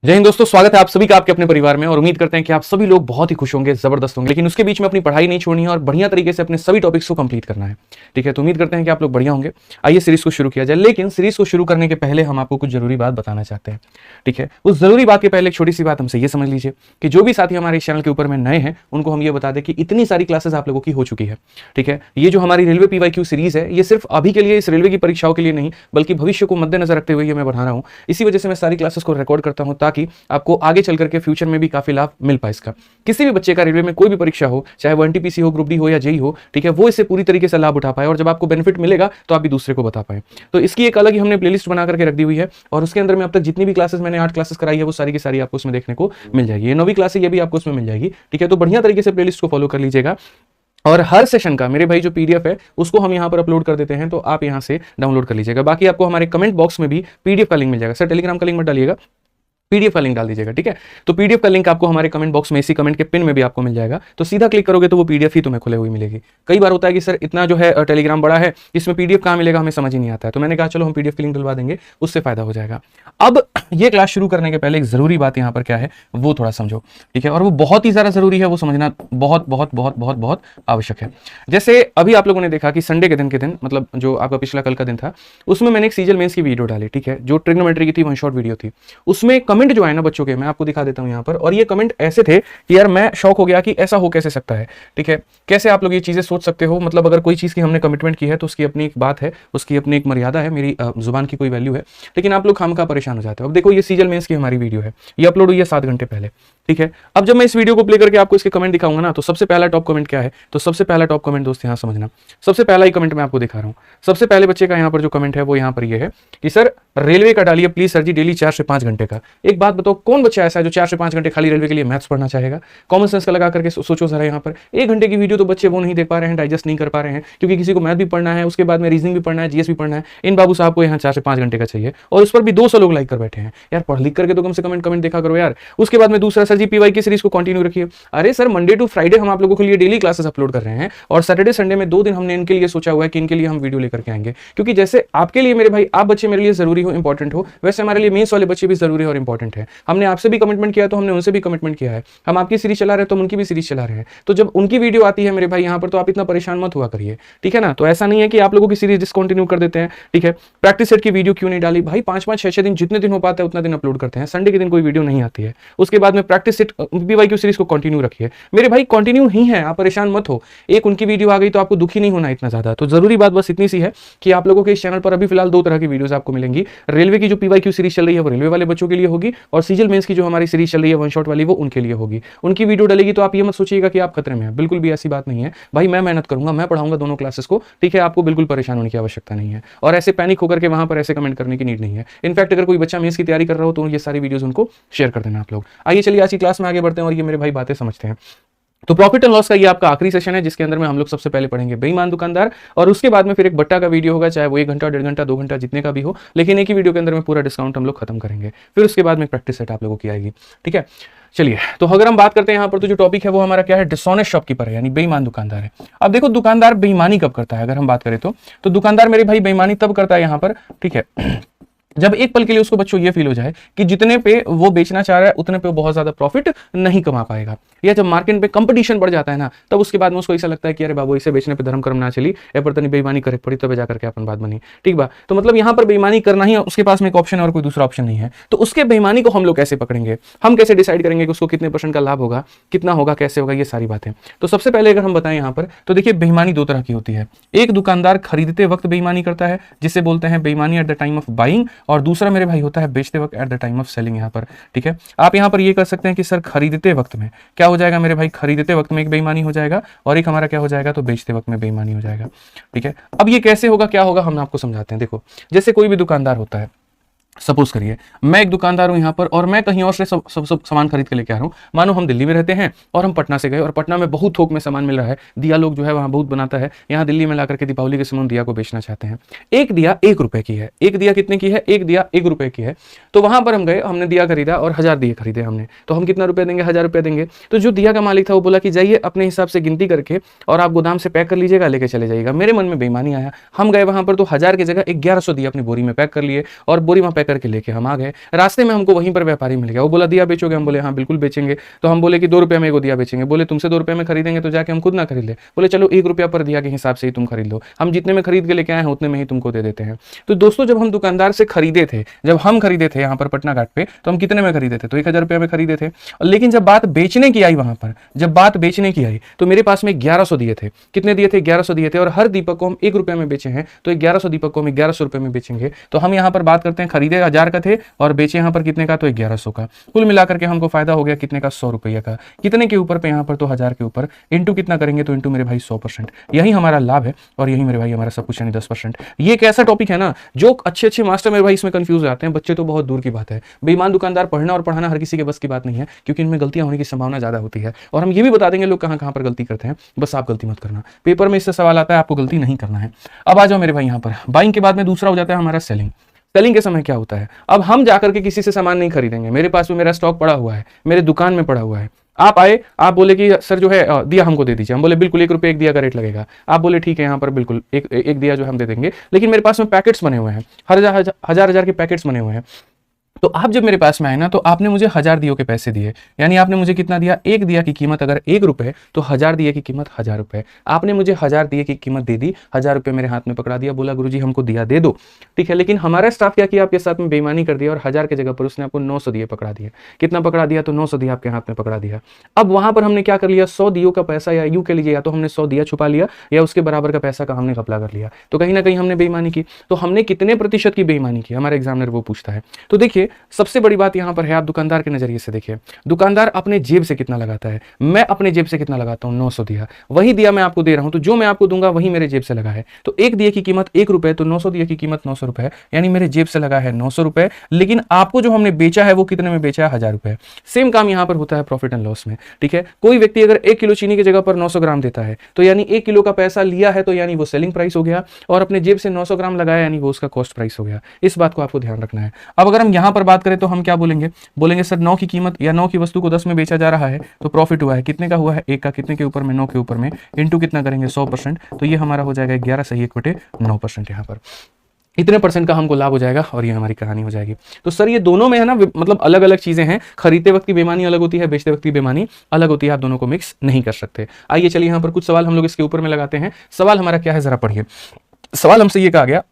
जय हिंद दोस्तों, स्वागत है आप सभी का आपके अपने परिवार में। और उम्मीद करते हैं कि आप सभी लोग बहुत ही खुश होंगे, जबरदस्त होंगे। लेकिन उसके बीच में अपनी पढ़ाई नहीं छोड़नी है और बढ़िया तरीके से अपने सभी टॉपिक्स को कंप्लीट करना है। ठीक है, तो उम्मीद करते हैं कि आप लोग बढ़िया होंगे। आइए सीरीज को शुरू किया जाए। लेकिन सीरीज को शुरू करने के पहले हम आपको कुछ जरूरी बात बताना चाहते हैं। ठीक है, उस जरूरी बात के पहले एक छोटी सी बात हमसे ये समझ लीजिए कि जो भी साथी हमारे इस चैनल के ऊपर में नए हैं उनको हम ये बता दें कि इतनी सारी क्लासेस आप लोगों की हो चुकी है। ठीक है, ये जो हमारी रेलवे पीवाईक्यू सीरीज है ये सिर्फ अभी के लिए, इस रेलवे की परीक्षाओं के लिए नहीं बल्कि भविष्य को मद्देनजर रखते हुए ये मैं बढ़ा रहा हूँ। इसी वजह से मैं सारी क्लासेस को रिकॉर्ड करता हूँ ताकि आपको आगे चल करके फ्यूचर में भी काफी लाभ मिल पाए इसका। किसी भी बच्चे का रेलवे में कोई भी परीक्षा हो, चाहे वो एनटीपीसी हो, ग्रुप डी हो या जेई हो, ठीक है, वो इसे पूरी तरीके से लाभ उठा पाए और जब आपको बेनिफिट मिलेगा तो आप भी दूसरे को बता पाए। तो इसकी एक अलग ही हमने प्लेलिस्ट बना करके रख दी हुई है और उसके अंदर में अब तक जितनी भी क्लासेस मैंने 8 क्लासेस कराई है वो सारी की सारी आपको उसमें देखने को मिल जाएगी। ये 9वीं क्लास है, ये भी आपको उसमें मिल जाएगी। ठीक है, तो बढ़िया तरीके से प्लेलिस्ट को फॉलो कर लीजिएगा। और हर सेशन का मेरे भाई जो पीडीएफ है उसको हम यहाँ पर अपलोड कर देते हैं, तो आप यहाँ से डाउनलोड कर लीजिएगा। बाकी आपको हमारे कमेंट बॉक्स में भी पीडीएफ का लिंक मिल जाएगा। सर टेलीग्राम का लिंक मत डालिएगा, पीडीएफ का लिंक डाल दीजिएगा। ठीक है, तो पीडीएफ का लिंक आपको हमारे कमेंट बॉक्स में, इसी कमेंट के पिन में भी आपको मिल जाएगा। तो सीधा क्लिक करोगे तो वो पीडीएफ ही तुम्हें खुले हुई मिलेगी। कई बार होता है कि सर इतना जो है टेलीग्राम बड़ा है, इसमें पीडीएफ कहाँ मिलेगा, हमें समझ ही नहीं आता है। तो मैंने कहा चलो हम पीडीएफ की लिंक डलवा देंगे, उससे फायदा हो जाएगा। अब ये क्लास शुरू करने के पहले एक जरूरी बात यहाँ पर क्या है वो थोड़ा समझो। ठीक है, और वो बहुत ही ज्यादा जरूरी है, वो समझना बहुत बहुत बहुत बहुत बहुत आवश्यक है। जैसे अभी आप लोगों ने देखा कि संडे के दिन मतलब जो आपका पिछला कल का दिन था, उसमें मैंने एक सीजल मेंस की वीडियो डाली। ठीक है, जो ट्रिग्नोमेट्री की थी, वन शॉट वीडियो थी। उसमें कमेंट जो है ना बच्चों के, मैं आपको दिखा देता हूं यहां पर। और ये कमेंट ऐसे थे कि यार मैं शॉक हो गया कि ऐसा हो कैसे सकता है। ठीक है, कैसे आप लोग ये चीजें सोच सकते हो। मतलब अगर कोई चीज की हमने कमिटमेंट की है तो उसकी अपनी एक बात है, उसकी अपनी एक मर्यादा है, मेरी जुबान की कोई वैल्यू है। लेकिन आप लोग खामखा परेशान हो जाते हो। अब देखो ये सीजल मेंस की हमारी वीडियो है, ये अपलोड हुई है 7 घंटे पहले। ठीक है, अब जब मैं इस वीडियो को प्ले करके आपको इसके कमेंट दिखाऊंगा ना, तो सबसे पहला टॉप कमेंट क्या है, तो सबसे पहला टॉप कमेंट दोस्त यहां समझना, सबसे पहला ही कमेंट मैं आपको दिखा रहा हूं। सबसे पहले बच्चे का यहां पर जो कमेंट है वो यहां पर ये है कि सर रेलवे का डालिए प्लीज सर जी, डेली 4 से 5 घंटे का। एक बात बताओ, कौन बच्चा ऐसा है जो 4 से 5 घंटे खाली रेलवे के लिए मैथ्स पढ़ना चाहेगा? कॉमन सेंस का लगा करके सोचो जरा। यहाँ पर 1 घंटे की वीडियो तो बच्चे वो नहीं देख पा रहे हैं, डाइजेस्ट नहीं कर पा रहे हैं, क्योंकि किसी को मैथ भी पढ़ना है, उसके बाद में रीजनिंग भी पढ़ना है, जीएस भी पढ़ना है। इन बाबू साहब को यहाँ 4 से 5 घंटे का चाहिए और उस पर भी 200 लोग लाइक कर बैठे हैं। यार पढ़ लिख करके तो कम से कमेंट देखा करो यार। उसके बाद में दूसरा, सर जी पीवाई की सीरीज को कंटिन्यू रखिए। अरे सर मंडे टू फ्राइडे हम आप लोगों के लिए डेली क्लासेस अपलोड कर रहे हैं और सैटरडे संडे में 2 दिन हमने इनके लिए सोचा हुआ है कि इनके लिए हम वीडियो लेकर के आएंगे। क्योंकि जैसे आपके लिए मेरे भाई, आप बच्चे मेरे लिए जरूरी हो, इंपॉर्टेंट हो, वैसे हमारे लिए मेंस वाले बच्चे भी जरूरी और इंपॉर्टेंट है। हमने आपसे भी कमिटमेंट किया तो हमने उनसे भी कमिटमेंट किया है। हम आपकी सीरीज चला रहे हैं तो उनकी भी सीरीज चला रहे हैं। तो जब उनकी वीडियो आती है मेरे भाई यहाँ पर, तो आप इतना परेशान मत हुआ करिए। ठीक है ना, तो ऐसा नहीं है कि आप लोगों की सीरीज डिसकंटिन्यू कर देते हैं। ठीक है, प्रैक्टिस सेट की वीडियो क्यों नहीं डाली भाई? 5-5 6-6 दिन जितने दिन हो पाता है उतना दिन अपलोड करते हैं। संडे के दिन कोई वीडियो नहीं आती है। उसके बाद में प्रैक्टिस सेट पीवाईक्यू सीरीज को कंटिन्यू रखिए मेरे भाई, कंटिन्यू ही है, आप परेशान मत हो। एक उनकी वीडियो आ गई तो आपको दुखी नहीं होना इतना ज्यादा। तो जरूरी बात बस इतनी सी है कि आप लोगों के इस चैनल पर अभी फिलहाल 2 तरह की वीडियोस आपको मिलेंगी। रेलवे की जो पीवाईक्यू सीरीज चल रही है वो रेलवे वाले बच्चों के लिए होगी, और सीजल मेंस की जो हमारी सीरीज चल रही है वन शॉट वाली, वो उनके लिए होगी। उनकी वीडियो डलेगी तो आप ये मत सोचिएगा कि आप खतरे में हैं, बिल्कुल भी ऐसी बात नहीं है भाई। मैं मेहनत करूंगा, मैं पढ़ाऊंगा दोनों क्लासेस को। ठीक है, आपको बिल्कुल परेशान होने की आवश्यकता नहीं है और ऐसे पैनिक होकर के वहां पर ऐसे कमेंट करने की नीड नहीं है। इनफैक्ट अगर कोई बच्चा मेंस की तैयारी कर रहा हो तो ये सारी वीडियोस उनको शेयर कर देना आप लोग। आइए चलिए आज की क्लास में आगे बढ़ते हैं और ये मेरे भाई बातें समझते हैं। तो प्रॉफिट एंड लॉस का ये आपका आखिरी सेशन है जिसके अंदर में हम लोग सबसे पहले पढ़ेंगे बेईमान दुकानदार, और उसके बाद में फिर एक बट्टा का वीडियो होगा, चाहे वो 1 घंटा 1.5 घंटा 2 घंटा जितने का भी हो, लेकिन एक ही वीडियो के अंदर में पूरा डिस्काउंट हम लोग खत्म करेंगे। फिर उसके बाद में प्रैक्टिस सेट आप लोगों की आएगी। ठीक है, चलिए तो अगर हम बात करते हैं यहाँ पर, तो जो टॉपिक है वो हमारा क्या है, डिसऑनेस्ट शॉपकीपर है, यानी बेईमान दुकानदार है। अब देखो दुकानदार बेईमानी कब करता है, अगर हम बात करें तो दुकानदार मेरे भाई बेईमानी तब करता है यहाँ पर, ठीक है, जब एक पल के लिए उसको बच्चों ये फील हो जाए कि जितने पे वो बेचना चाह रहा है उतने पे वो बहुत ज्यादा प्रॉफिट नहीं कमा पाएगा, या जब मार्केट पे कंपटीशन बढ़ जाता है ना, तब उसके बाद में उसको ऐसा लगता है कि अरे बाबू इसे बेचने पे धर्म कर्म ना चली, ए पर तनी बेईमानी करे पड़ी तब जाकर के अपन बात बनी। ठीक बा, तो मतलब यहाँ पर बेईमानी करना ही उसके पास में एक ऑप्शन है और कोई दूसरा ऑप्शन नहीं है। तो उसके बेईमानी को हम लोग कैसे पकड़ेंगे, हम कैसे डिसाइड करेंगे कि उसको कितने % का लाभ होगा, कितना होगा, कैसे होगा, ये सारी बातें। तो सबसे पहले अगर हम बताएं यहाँ पर, तो देखिए बेईमानी 2 तरह की होती है। एक दुकानदार खरीदते वक्त बेईमानी करता है जिसे बोलते हैं बेईमानी at the time of buying, और दूसरा मेरे भाई होता है बेचते वक्त at the time of selling. यहाँ पर ठीक है, आप यहाँ पर ये कर सकते हैं कि सर खरीदते वक्त में क्या हो जाएगा मेरे भाई, खरीदते वक्त में एक बेईमानी हो जाएगा और एक हमारा क्या हो जाएगा, तो बेचते वक्त में बेईमानी हो जाएगा। ठीक है, अब ये कैसे होगा, क्या होगा, हम आपको समझाते हैं। देखो जैसे कोई भी दुकानदार होता है, सपोज करिए मैं एक दुकानदार हूं यहाँ पर और मैं कहीं और से सब सामान खरीद के लेके आ रहा हूँ। मानो हम दिल्ली में रहते हैं और हम पटना से गए और पटना में बहुत थोक में सामान मिल रहा है, दिया लोग जो है वहां बहुत बनाता है, यहाँ दिल्ली में ला करके दीपावली के समय दिया को बेचना चाहते हैं। एक दिया 1 रुपए की है, एक दिया कितने की है, एक दिया 1 रुपए की है। तो वहां पर हम गए, हमने दिया खरीदा और 1000 दिए खरीदे हमने, तो हम कितना रुपए देंगे, 1000 रुपए देंगे। तो जो दिया का मालिक था वो बोला कि जाइए अपने हिसाब से गिनती करके और आप गोदाम से पैक कर लीजिएगा, लेके चले जाइएगा। मेरे मन में बेईमानी आया, हम गए वहां पर तो 1000 की जगह 1100 दिया अपनी बोरी में पैक कर लिए और बोरी में पैक करके लेके हम आ गए। रास्ते में हमको वहीं पर व्यापारी मिल गया, वो बोला दिया बेचोगे? हम बोले हाँ बिल्कुल बेचेंगे। तो हम बोले कि 2 रुपये में एगो दिया बेचेंगे। बोले तुमसे 2 रुपये में खरीदेंगे तो जाके हम खुद ना खरीद ले। बोले चलो 1 रुपया पर दिया के हिसाब से ही तुम खरीद लो, हम जितने में खरीद के लेके आए हैं उतने में ही तुमको दे देते हैं। तो दोस्तों जब हम दुकानदार से खरीदे थे, जब हम खरीदे थे यहाँ पर पटना घाट पे, तो हम कितने में खरीदे थे? तो 1000 रुपये में खरीदे थे। लेकिन जब बात बेचने की आई, वहां पर जब बात बेचने की आई तो मेरे पास में 1100 दिए थे। कितने दिए थे? 1100 दिए थे। और हर दीपक को हम 1 रुपये में बेचे हैं, तो 1100 दीपक को हम 1100 रुपये में बेचेंगे। तो हम यहाँ पर बात करते हैं, खरीदे 1000 का थे और बेचे यहाँ पर कितने का? तो 1100 का। कुल मिलाकर के हमको फायदा हो गया कितने का? 100 रुपये का। कितने के ऊपर पे? यहाँ पर तो 1000 के ऊपर। इंटू कितना करेंगे? तो इंटू मेरे भाई 100%। यही हमारा लाभ है और यही मेरे भाई हमारा सब कुछ यानी 10%। ये एक ऐसा टॉपिक है ना जो अच्छे मास्टर मेरे भाई इसमें कंफ्यूज आते हैं, बच्चे तो बहुत दूर की बात है। बेईमान दुकानदार पढ़ना और पढ़ाना हर किसी के बस की बात नहीं है, क्योंकि इनमें गलतियां होने की संभावना ज्यादा होती है। और हम ये भी बता देंगे लोग कहां कहां पर गलती करते हैं, बस आप गलती मत करना। पेपर में इससे सवाल आता है, आपको गलती नहीं करना है। अब आ जाओ मेरे भाई यहाँ पर, बाइंग के बाद में दूसरा हो जाता है हमारा सेलिंग। सेलिंग के समय क्या होता है? अब हम जाकर के किसी से सामान नहीं खरीदेंगे, मेरे पास में मेरा स्टॉक पड़ा हुआ है, मेरे दुकान में पड़ा हुआ है। आप आए, आप बोले कि सर जो है दिया हमको दे दीजिए। हम बोले बिल्कुल 1 रुपये एक दिया का रेट लगेगा। आप बोले ठीक है, यहाँ पर बिल्कुल एक दिया जो हम दे देंगे, लेकिन मेरे पास में पैकेट्स बने हुए हैं, हजार के पैकेट्स बने हुए हैं। तो आप जब मेरे पास में आए ना, तो आपने मुझे 1000 दियो के पैसे दिए, यानी आपने मुझे कितना दिया? एक दिया की कीमत अगर 1 रुपये तो 1000 दिए की कीमत 1000 रुपये। आपने मुझे 1000 दिए की कीमत दे दी, 1000 रुपये मेरे हाथ में पकड़ा दिया, बोला गुरुजी हमको दिया दे दो, ठीक है। लेकिन हमारा स्टाफ क्या किया? आपके साथ में बेईमानी कर दिया और 1000 की जगह पर उसने आपको 900 दिए पकड़ा दिए। कितना पकड़ा दिया? तो 900 दिया आपके हाथ में पकड़ा दिया। अब वहां पर हमने क्या कर लिया? 100 दियो का पैसा, या यूं कह लीजिए, या तो हमने 100 दिया छुपा लिया या उसके बराबर का पैसा का हमने घपला कर लिया। तो कहीं ना कहीं हमने बेईमानी की। तो हमने कितने प्रतिशत की बेईमानी की? हमारा एग्जामिनर वो पूछता है। तो देखिए सबसे बड़ी बात यहां पर है, आप दुकानदार के नजरिए से देखिए, दुकानदार अपने जेब से कितना लगाता है, मैं अपने जेब से कितना लगाता हूं? 900 दिया, वही दिया मैं आपको दे रहा हूं, तो जो मैं आपको दूंगा वही मेरे जेब से लगा है। तो एक दिए की कीमत 1 रुपए, तो 900 दिए की कीमत 900 रुपए, यानी मेरे जेब से लगा है 900 रुपए। लेकिन आपको जो हमने बेचा है वो कितने में बेचा है? 1000 रुपए। सेम काम यहां पर होता है प्रॉफिट एंड लॉस में, ठीक है। कोई व्यक्ति अगर 1 किलो चीनी की जगह पर 900 ग्राम देता है, तो यानी 1 किलो का पैसा लिया है, तो यानी वो सेलिंग प्राइस हो गया, और अपने जेब से 900 ग्राम लगाया यानी वो उसका कॉस्ट प्राइस हो गया। इस बात को आपको ध्यान रखना है। अब अगर हम यहां पर बात करें तो हम क्या बोलेंगे? बोलेंगे सर 9 की कीमत या 9 की वस्तु को 10 में बेचा जा रहा है, तो प्रॉफिट हुआ है कितने का? हुआ है 1 का। कितने के ऊपर में? 9 के ऊपर में। इंटू कितना करेंगे? 100%। तो ये हमारा हो जाएगा 11 सही 1/9%। यहाँ पर इतने % का हमको लाभ हो जाएगा और ये हमारी कहानी हो जाएगी। तो सर ये दोनों में है ना, मतलब अलग अलग चीजें हैं। खरीदते वक्त की बेईमानी अलग होती है, बेचते वक्त की बेईमानी अलग होती है, आप दोनों को मिक्स नहीं कर सकते। आइए चलिए यहाँ पर कुछ सवाल हम लोग इसके ऊपर में लगाते हैं। सवाल हमारा क्या है, जरा पढ़िए। सवाल हमसे ये कहा गया,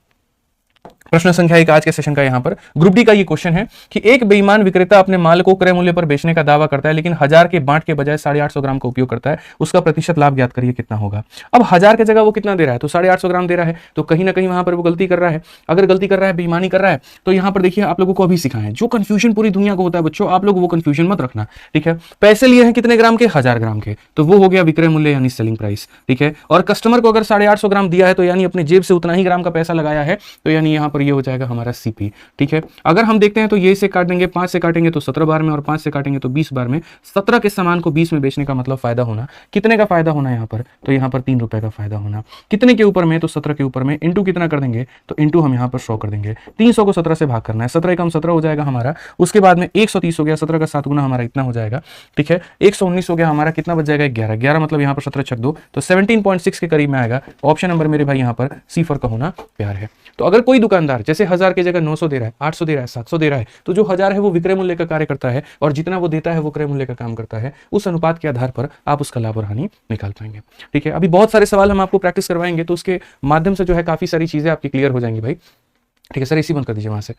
प्रश्न संख्या 1 आज के सेशन का, यहाँ पर ग्रुप डी का ये क्वेश्चन है कि एक बेईमान विक्रेता अपने माल को क्रय मूल्य पर बेचने का दावा करता है, लेकिन 1000 के बांट के बजाय 850 ग्राम का उपयोग करता है। उसका प्रतिशत लाभ ज्ञात करिए कितना होगा। अब 1000 की जगह वो कितना दे रहा है? तो 850 ग्राम दे रहा है, तो कहीं ना कहीं वहां पर वो गलती कर रहा है। अगर गलती कर रहा है, बेईमानी कर रहा है, तो यहाँ पर देखिए आप लोगों को अभी सिखाएं, जो कंफ्यूजन पूरी दुनिया को होता है बच्चों, आप लोग वो कंफ्यूजन मत रखना, ठीक है। पैसे लिए हैं कितने ग्राम के? 1000 ग्राम के, तो वो हो गया विक्रय मूल्य यानी सेलिंग प्राइस, ठीक है। और कस्टमर को अगर 850 ग्राम दिया है, तो यानी अपने जेब से उतना ही ग्राम का पैसा लगाया है, तो यानी यहाँ पर ये हो जाएगा हमारा सीपी, ठीक है। अगर हम देखते हैं तो ये से काट देंगे, 5 से काटेंगे तो 17 बार में, और 5 से काटेंगे तो 20 बार में। 17 के सामान को 20 में बेचने का मतलब फायदा होना, कितने का फायदा होना यहाँ पर? तो यहाँ पर 3 रुपए का फायदा होना। कितने के ऊपर में? तो 17 के ऊपर में। इंटू कितना कर देंगे? तो इंटू हम यहाँ पर 100 कर देंगे। 300 को 17 से भाग करना है, 17 कम 17 हो जाएगा हमारा। उसके बाद में 130 हो गया, 17 का 7 गुना हमारा इतना हो जाएगा, ठीक है। 119 हो गया हमारा, कितना बच जाएगा? 11। 11 मतलब यहाँ पर 17 छक दो तो 17.6 के करीब में आएगा। ऑप्शन नंबर मेरे भाई यहाँ पर सी फॉर का होना प्यार है। तो अगर कोई दुकानदार जैसे 1000 की जगह 900 दे रहा है, 800 दे रहा है, 700 दे रहा है, तो जो 1000 है वो विक्रय मूल्य का कार्य करता है, और जितना वो देता है वो क्रय मूल्य का काम करता है। उस अनुपात के आधार पर आप उसका लाभ और हानि निकाल पाएंगे, ठीक है। अभी बहुत सारे सवाल हम आपको प्रैक्टिस करवाएंगे, तो उसके माध्यम से जो है काफी सारी चीजें आपकी क्लियर हो जाएंगी भाई, ठीक है। सर इसी बंद कर दीजिए वहां से।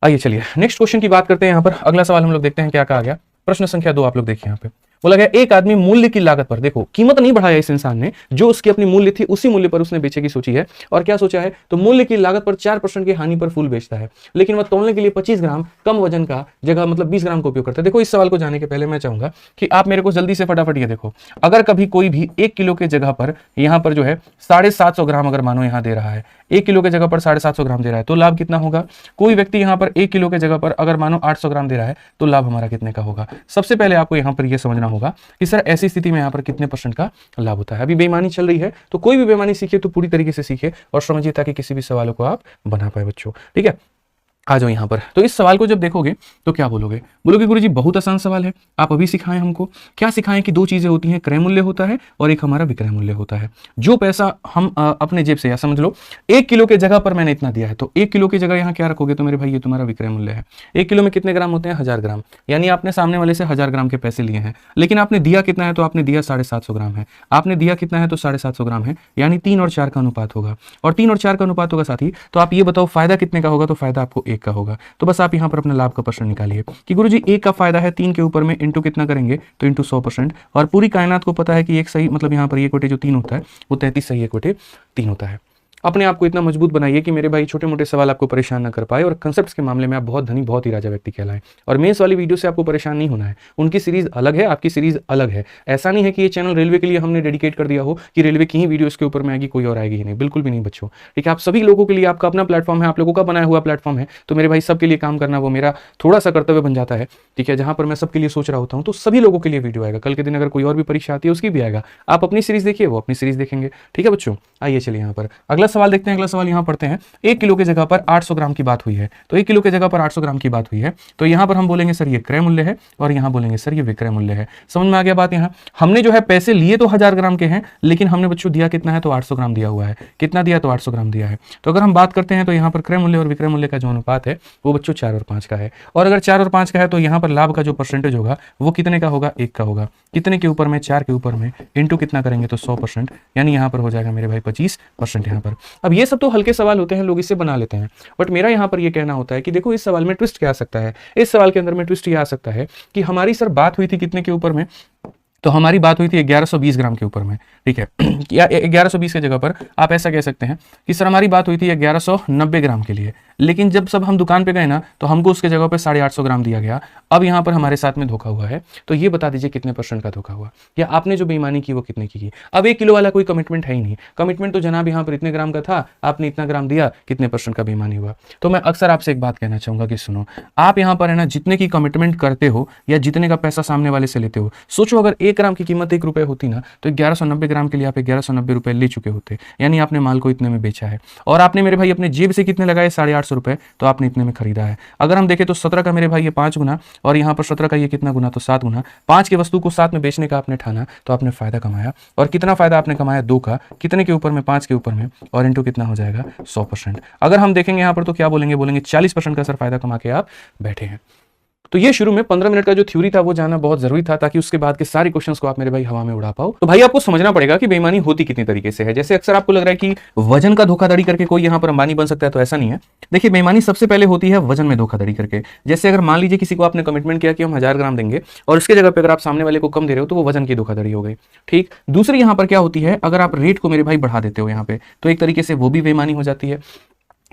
आइए चलिए नेक्स्ट क्वेश्चन की बात करते हैं। यहाँ पर अगला सवाल हम लोग देखते हैं क्या कहा गया। प्रश्न संख्या 2 आप लोग देखिए। यहाँ पे बोला गया एक आदमी मूल्य की लागत पर, देखो कीमत नहीं बढ़ाया इस इंसान ने, जो उसकी अपनी मूल्य थी उसी मूल्य पर उसने बेचे की सोची है। और क्या सोचा है? तो मूल्य की लागत पर 4% की हानि पर फूल बेचता है, लेकिन वह तोलने के लिए 25 ग्राम कम वजन का जगह मतलब 20 ग्राम का उपयोग करता है। देखो इस सवाल को जाने के पहले मैं चाहूंगा कि आप मेरे को जल्दी से फटाफट ये देखो, अगर कभी कोई भी 1 किलो के जगह पर यहाँ पर जो है 750 ग्राम अगर मानो यहाँ दे रहा है, 1 किलो के जगह पर 750 ग्राम दे रहा है, तो लाभ कितना होगा? कोई व्यक्ति यहाँ पर 1 किलो के जगह पर अगर मानो 800 ग्राम दे रहा है, तो लाभ हमारा कितने का होगा? सबसे पहले आपको यहाँ पर यह समझना होगा कि सर ऐसी स्थिति में यहाँ पर कितने % का लाभ होता है। अभी बेईमानी चल रही है, तो कोई भी बेईमानी सीखे तो पूरी तरीके से सीखे और समझिए, ताकि किसी भी सवालों को आप बना पाए बच्चों, ठीक है। आ जाओ यहाँ पर। तो इस सवाल को जब देखोगे तो क्या बोलोगे, बोलोगे गुरुजी बहुत आसान सवाल है, आप अभी सिखाएं हमको। क्या सिखाएं कि दो चीजें होती हैं, क्रय मूल्य होता है और एक हमारा विक्रय मूल्य होता है। जो पैसा हम अपने जेब से, या समझ लो 1 किलो के जगह पर मैंने इतना दिया है, तो 1 किलो की जगह यहाँ क्या रखोगे तो मेरे भाई ये तुम्हारा विक्रय मूल्य है। 1 किलो में कितने ग्राम होते हैं, 1000 ग्राम, यानी आपने सामने वाले से 1000 ग्राम के पैसे लिए हैं, लेकिन आपने दिया कितना है, तो आपने दिया 750 ग्राम है। आपने दिया कितना है, तो 750 ग्राम है, यानी 3 और 4 का अनुपात होगा, और 3 और 4 का अनुपात होगा साथी। तो आप ये बताओ फायदा कितने का होगा, तो फायदा आपको 1 का होगा। तो बस आप यहाँ पर अपना लाभ का परसेंट निकालिए कि गुरुजी 1 का फायदा है 3 के ऊपर में, इंटू कितना करेंगे तो इंटू 100%। और पूरी कायनात को पता है कि एक सही मतलब यहाँ पर एक बटे जो 3 होता है वो 33 सही 1 बटे 3 होता है। अपने आप को इतना मजबूत बनाइए कि मेरे भाई छोटे मोटे सवाल आपको परेशान ना कर पाए, और कंसेप्ट्स के मामले में आप बहुत धनी बहुत ही राजा व्यक्ति कहलाएं। और मेंस वाली वीडियो से आपको परेशान नहीं होना है, उनकी सीरीज अलग है, आपकी सीरीज अलग है। ऐसा नहीं है कि ये चैनल रेलवे के लिए हमने डेडिकेट कर दिया हो कि रेलवे की ही वीडियो इसके ऊपर में आएगी, कोई और आएगी ही नहीं, बिल्कुल भी नहीं बच्चों। ठीक है, आप सभी लोगों के लिए आपका अपना प्लेटफॉर्म है, आप लोगों का बनाया हुआ प्लेटफॉर्म है, तो मेरे भाई सबके लिए काम करना वो मेरा थोड़ा सा कर्तव्य बन जाता है। ठीक है, जहां पर मैं सबके लिए सोच रहा होता हूं तो सभी लोगों के लिए वीडियो आएगा। कल के दिन अगर कोई और भी परीक्षा आती है उसकी भी आएगा, आप अपनी सीरीज देखिए, वो अपनी सीरीज देखेंगे। ठीक है बच्चों, आइए चलिए यहाँ पर अगला सवाल देखते हैं। अगला सवाल यहाँ पढ़ते हैं, 1 किलो की जगह पर 800 ग्राम की बात हुई है, तो 1 किलो की जगह पर 800 ग्राम की बात हुई है, तो यहाँ पर हम बोलेंगे सर ये क्रय मूल्य है, और यहाँ बोलेंगे सर ये विक्रय मूल्य है। समझ में आ गया बात। यहाँ हमने जो है पैसे लिए तो 1000 ग्राम के हैं, लेकिन हमने बच्चों दिया कितना है, तो 800 ग्राम दिया हुआ है। कितना दिया, तो 800 ग्राम दिया है। तो अगर हम बात करते हैं तो यहाँ पर क्रय मूल्य और विक्रय मूल्य का जो अनुपात है वो बच्चों 4 और 5 का है, और अगर 4 और 5 का है तो यहाँ पर लाभ का जो परसेंटेज होगा वो कितने का होगा, 1 का होगा। कितने के ऊपर में, 4 के ऊपर में, इंटू कितना करेंगे तो 100%, यानी यहाँ पर हो जाएगा मेरे भाई 25% यहाँ पर। अब ये सब तो हल्के सवाल होते हैं, लोग इससे बना लेते हैं, बट मेरा यहाँ पर ये कहना होता है कि देखो इस सवाल में ट्विस्ट क्या आ सकता है। इस सवाल के अंदर में ट्विस्ट ये आ सकता है कि हमारी सर बात हुई थी कितने के ऊपर में, तो हमारी बात हुई थी 1120 ग्राम के ऊपर में। ठीक है, या 1120 की जगह पर आप ऐसा कह सकते हैं कि सर हमारी बात हुई थी 1190 ग्राम के लिए, लेकिन जब सब हम दुकान पे गए ना तो हमको उसके जगह पे 850 ग्राम दिया गया। अब यहाँ पर हमारे साथ में धोखा हुआ है, तो ये बता दीजिए कितने % का धोखा हुआ, या आपने जो बेईमानी की वो कितने की। अब 1 किलो वाला कोई कमिटमेंट है ही नहीं, कमिटमेंट तो जनाब यहाँ पर इतने ग्राम का था, आपने इतना ग्राम दिया, कितने % का बेईमानी हुआ। तो मैं अक्सर आपसे एक बात कहना चाहूंगा कि सुनो, आप यहाँ पर है ना जितने की कमिटमेंट करते हो या जितने का पैसा सामने वाले से लेते हो, सोचो अगर 1 ग्राम की कीमत 1 रुपए होती ना तो 1190 ग्राम के लिए आप 1190 रुपए ले चुके होते, यानी आपने माल को इतने में बेचा है, और आपने मेरे भाई अपने जेब से कितने लगाए, 850 रुपए, तो आपने इतने में खरीदा है। अगर हम देखें तो 17 का मेरे भाई ये 5 गुना, और यहाँ पर 17 का ये कितना गुना, तो 7 गुना। 5 की वस्तु को 7 में बेचने का आपने ठाना, तो आपने फायदा कमाया, और कितना फायदा आपने कमाया, 2 का। कितने के ऊपर में, 5 के ऊपर में, और इंटू कितना हो जाएगा, 100%। अगर हम देखेंगे यहाँ पर तो क्या बोलेंगे, बोलेंगे 40% का सर फायदा कमा के आप बैठे हैं। तो ये शुरू में 15 मिनट का जो थ्योरी था वो जानना बहुत जरूरी था, ताकि उसके बाद के सारे क्वेश्चंस को आप मेरे भाई हवा में उड़ा पाओ। तो भाई आपको समझना पड़ेगा कि बेईमानी होती कितनी तरीके से है। जैसे अक्सर आपको लग रहा है कि वजन का धोखाधड़ी करके कोई यहाँ पर अंबानी बन सकता है, तो ऐसा नहीं है। देखिए बेईमानी सबसे पहले होती है वजन में धोखाधड़ी करके। जैसे अगर मान लीजिए किसी को आपने कमिटमेंट किया कि हम 1000 ग्राम देंगे, और उसके जगह पर अगर आप सामने वाले को कम दे रहे हो तो वो वजन की धोखाधड़ी हो गई। ठीक, दूसरी यहाँ पर क्या होती है, अगर आप रेट को मेरे भाई बढ़ा देते हो यहाँ पे, तो एक तरीके से वो भी बेईमानी हो जाती है।